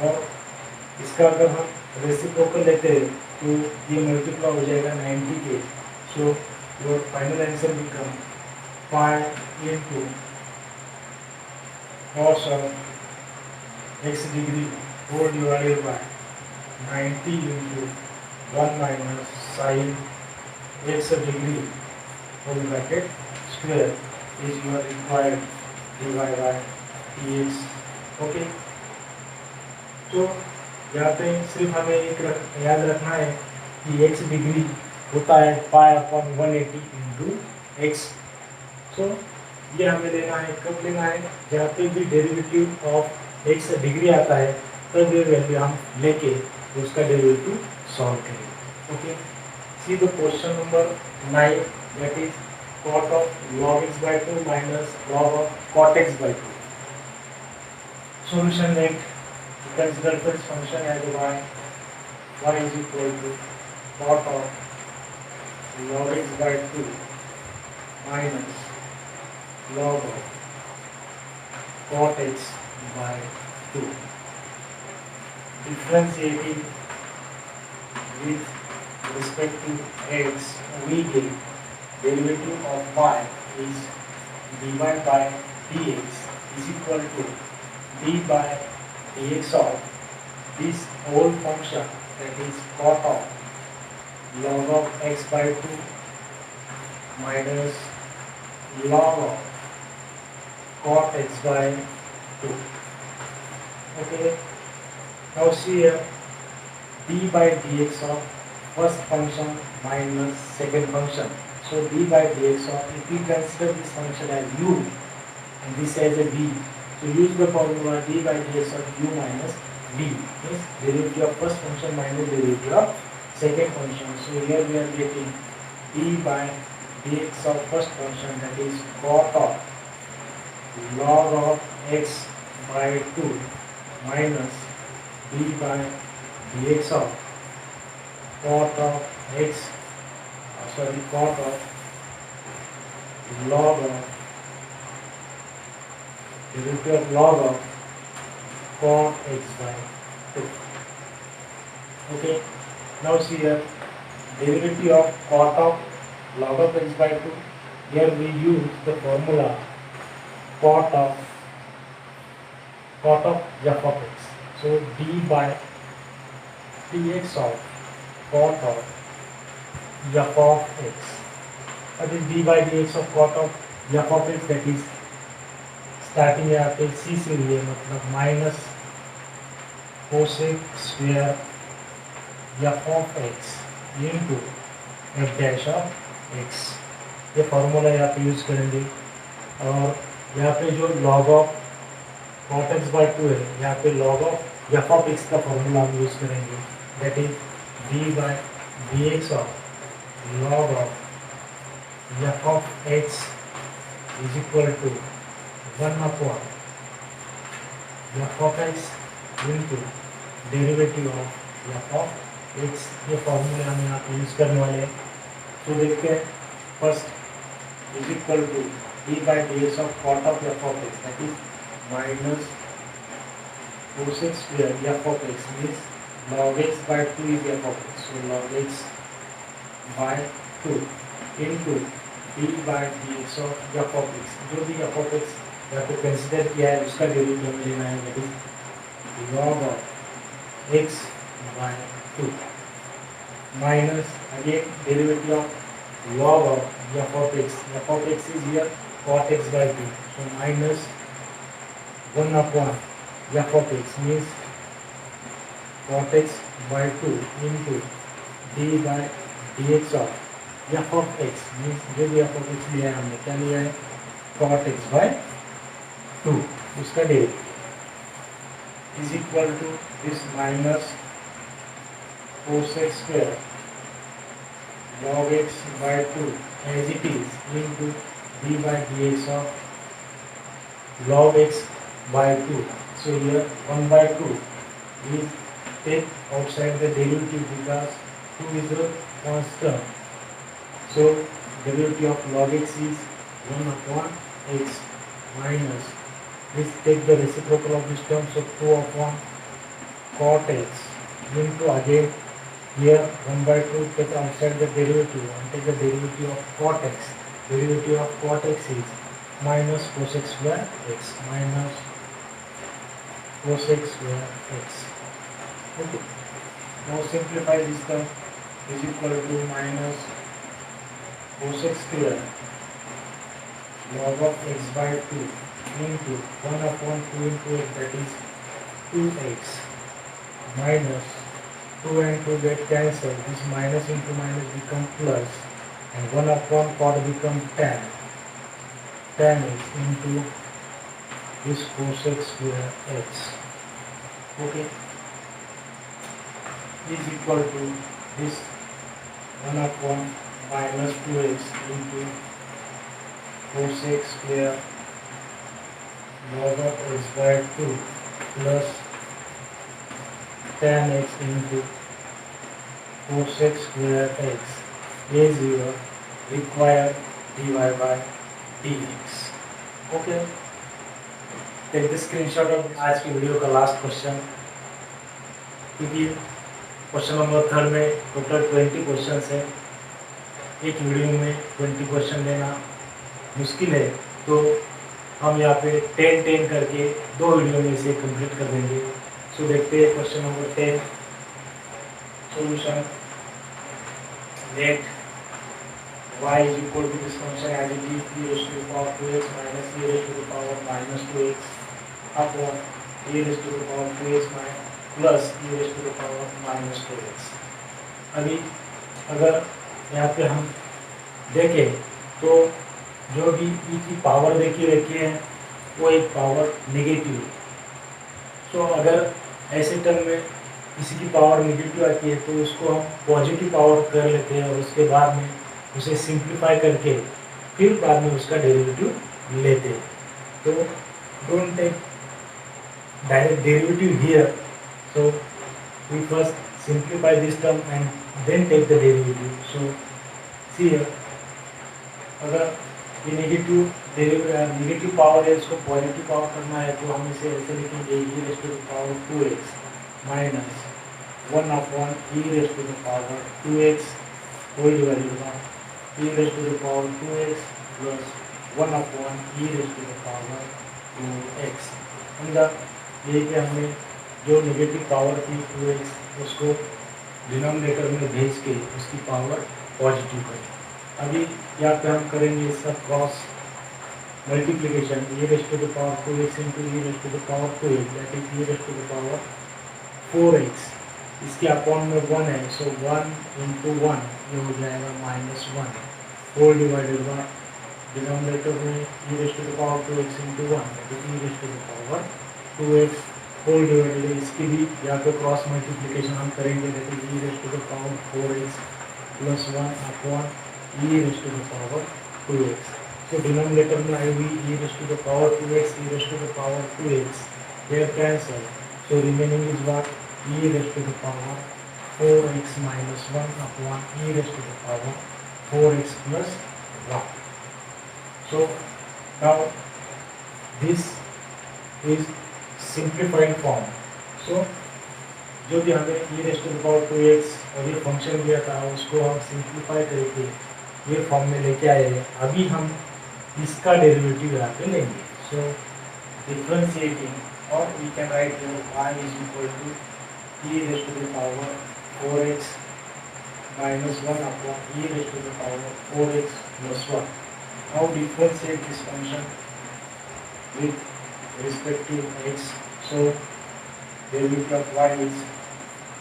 Speaker 1: और इसका अगर हम reciprocal लेते हैं तो ये multiply हो जाएगा 90 के. So your final answer become pi into cos of x degree whole divided by 90 into 1 minus sin x degree whole bracket square is your required dy by dx. Okay, तो यहाँ पे सिर्फ हमें एक याद रखना है कि x डिग्री होता है पाई अपॉन 180 इंटू एक्स. सो ये हमें लेना है, कब लेना है, जहाँ पे भी डेरिवेटिव ऑफ x डिग्री आता है तब ये वैल्यू हम लेके उसका डेरिवेटिव सॉल्व करेंगे. Okay, see the question number 9 that is cot of log x by 2 minus log of cot x by 2. Solution एक, consider this function as y is equal to cot of log x by 2 minus log of cot x by 2. Differentiating with respect to x, we get derivative of y is dy by dx is equal to d by dx of this whole function that is cot of log of x by 2 minus log of cot x by 2. Okay, now see here d by dx of first function minus second function. So d by dx of, if we consider this function as u and this as a v, so use the formula d by dx of u minus v, means derivative of first function minus derivative of second function. So here we are getting d by dx of first function that is cot of log of x by 2 minus d by dx of cot of x, cot of log of derivative of log of cot x by 2. Okay, now see here derivative of cot of log of x by 2. Here we use the formula cot of f of x. So d by dx of cot of f of x, that is d by dx of cot of f of x, that is starting यहाँ पे c से लिए मतलब minus cosec square f of x into f dash of x. ये formula यहाँ पे use करेंगे. और यहाँ पे जो log of cot x by 2 है, यहाँ पे log of f of x का फॉर्मूला हम यूज करेंगे, that is d by d x of log of f of x is equal to 1 upon f of x into derivative of f of x. ये फॉर्मूले हम यहाँ पे use करने वाले हैं. तो देखते हैं, first is equal to d by dx of cot of f of x, that is minus cosec square f of x means log x by 2 is f of x, so log x by 2 into d by dx of f of x. जो भी f of x यहाँ पे consider किया है उसका derivative हमें लेना है, that is log of x by 2 minus again derivative of log of f of x. f of x is here cot x by 2, so minus 1 upon f of x means cot x by 2 into d by dx of f of x means जो भी f of x लिया है हमने, क्या लिया है, cot x by 2, उसका derivative is equal to this minus cosec square log x by 2 as it is into d by dx of log x by 2. So here 1 by 2 is take outside the derivative because 2 is a constant. So derivative of log x is 1 upon x minus, this take the reciprocal of this term, so 2 upon cot x into again here 1 by 2 take outside the derivative and take the derivative of cot x. Derivative of cot x is minus cos x square x minus cos x square x. Okay. Now simplify this term is equal to minus cos x square log of x by 2 into 1 upon 2 into x, that is 2x minus 2 and 2 get cancelled. This minus into minus become plus and 1 upon cot become tan x into this cos x square x. Okay, is equal to this 1 upon minus 2x into cos x square log of x by 2 plus tan x into cos x square x is your required dy by dx. Okay, take the screenshot of आज की video का last question, क्योंकि question number 3 में total 20 question है, एक video में 20 question लेना मुश्किल है, तो हम यहाँ पे 10-10 करके 2 वीडियो में इसे कंप्लीट कर देंगे। सो देखते हैं question number 10 solution. Let y is equal to this function as it is e raised to the power 2x minus e raised to the power minus 2x upon e raised to the power 2x plus e raised to the power minus 2x। अभी अगर यहाँ पे हम देखें तो जो भी e की पावर देखी रखी है वो एक पावर नेगेटिव है। सो अगर ऐसे टर्म में किसी की पावर नेगेटिव आती है तो उसको हम पॉजिटिव पावर कर लेते हैं और उसके बाद में उसे सिंप्लीफाई करके फिर बाद में उसका डेरिवेटिव लेते हैं। तो don't take direct derivative here, so we first simplify this term and then take the derivative. So see here, अगर ये नेगेटिव पावर है इसको पॉजिटिव पावर करना है तो हम इसे ऐसे लिखेंगे e raise to the power 2x minus 1 upon e raise to the power 2x whole divided by e raise to the power 2x plus 1 upon e raise to the power 2x। मतलब ये कि हमने जो negative power थी 2x उसको denominator में भेज के उसकी पावर पॉजिटिव करें। अभी यहाँ पे हम करेंगे इसका cross multiplication, e raise to the power 2x into e raise to the power 2x, that is e raise to the power 4x। इसके अपॉन में 1 है, सो 1 इंटू 1 ये हो जाएगा -1 होल डिवाइडेड बाय डिनोमिनेटर में e raise to the power 2x into 1, that is e raise to the power 2x whole divided. इसकी भी यहाँ पे क्रॉस मल्टीप्लिकेशन हम करेंगे, that is e raise to the power 4x plus 1 upon e raised to the power 2x। So denominator में आएगी e raised to the power 2x, e raised to the power 2x, they are cancelled, so remaining is what e raised to the power 4x minus 1 upon e raised to the power 4x plus 1। So now this is simplified form। So जो भी हमें e raised to the power 2x और ये function दिया था उसको हम simplify करके ये फॉर्म में लेके आए हैं। अभी हम इसका डेरिवेटिव यहाँ पे लेंगे। सो डिफरेंशिएटिंग, और we can write y is equal to e raise to the power 4x minus 1 upon e raise to the power 4x plus 1। Now differentiate this function with respect to x। So derivative of y is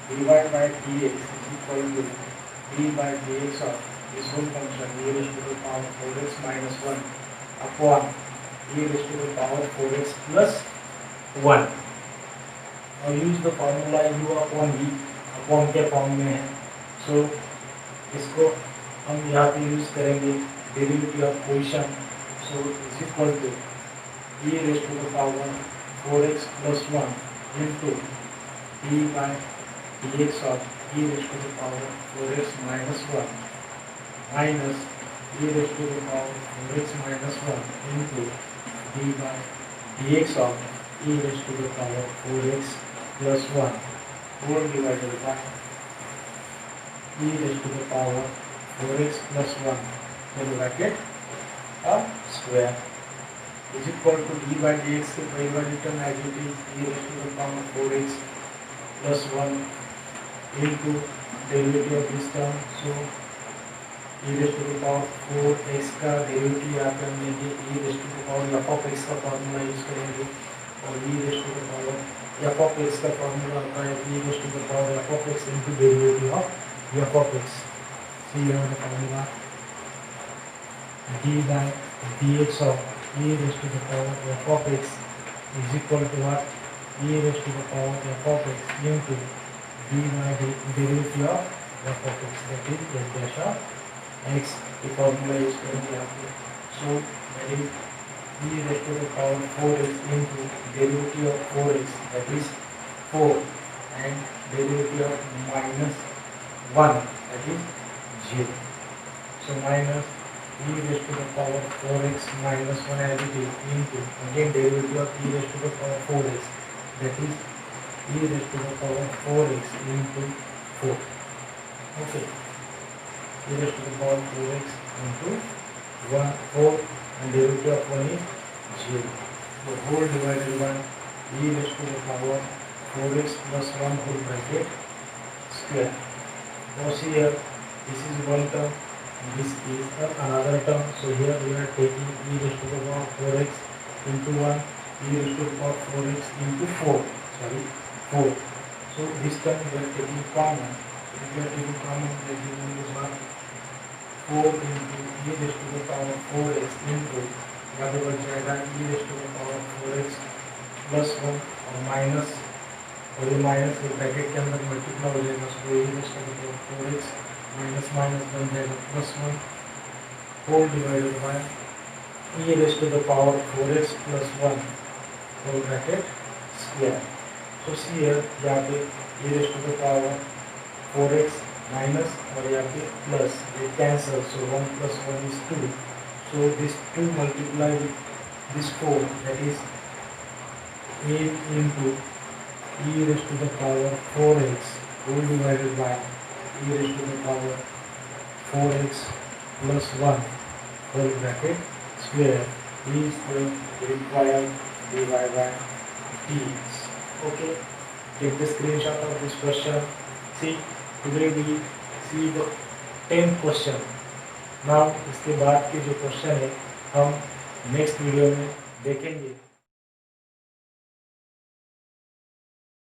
Speaker 1: dy by dx is equal to d by dx of this whole function e raised to the power 4x minus 1 upon e raised to the power 4x plus 1। Now use the formula u upon v, upon के form में है। So इसको हम यहाँ पे use करेंगे derivative of question, so is equal to e raise to the power 4x plus 1 into d by dx of e raise to the power 4x minus 1 minus e raise to the power 4x minus 1 into d by dx of e raise to the power 4x plus 1 whole divided by e raised to the power 4x plus 1 whole bracket square is equal to d by dx के पहली वाली term as it is e raised to the power 4x plus 1 into derivative of this term, so e raised to the power 4x का derivative यहाँ पे हम लेंगे e raised to the power f of x का formula use करेंगे और e raised to the power f of x का formula होता है e raised to the power f of x into derivative of f of x. See here the formula d by dx of e raised to the power f of x is equal to what? E raised to the power f of x into d by derivative of f of x, that is f dash of x. The formula is करेंगे आपको. So that is e raised to the power 4x into derivative of 4x, that is 4, and derivative of minus 1, that is 0. So minus e raised to the power 4x minus 1 as it is into again derivative of e raised to the power 4x, that is e raised to the power 4x into 4. Okay. E raised to the power 4x into 4 and derivative of 1 is 0. So whole divided by e raised to the power 4x plus 1 whole bracket square. Now see here, this is one term, this is another term. So here we are taking e raised to the power 4x into 1, e raised to the power 4x into 4. Sorry, 4. So this term we are taking common. So if we are taking common, that is 1, 4 into e raised to the power 4x into यहाँ पे बच जाएगा e raised to the power 4x plus 1 और minus, और ये minus bracket के अंदर multiply हो जाएगा, उसको e raised to the power 4x minus minus बन जाएगा plus 1 whole divided by e raised to the power 4x plus 1 whole bracket square. So see here यहाँ पे e raised to the power 4x minus और यहाँ पे plus, ये cancel, so 1 plus 1 is 2. So this 2 multiply with this 4, that is 8 into e raised to the power 4x whole divided by e raised to the power 4x plus 1 whole bracket square is the required dy by dx. Okay, take the screenshot of this question. See, today we see the 10th question. Now इसके बाद के जो question है हम next video में देखेंगे.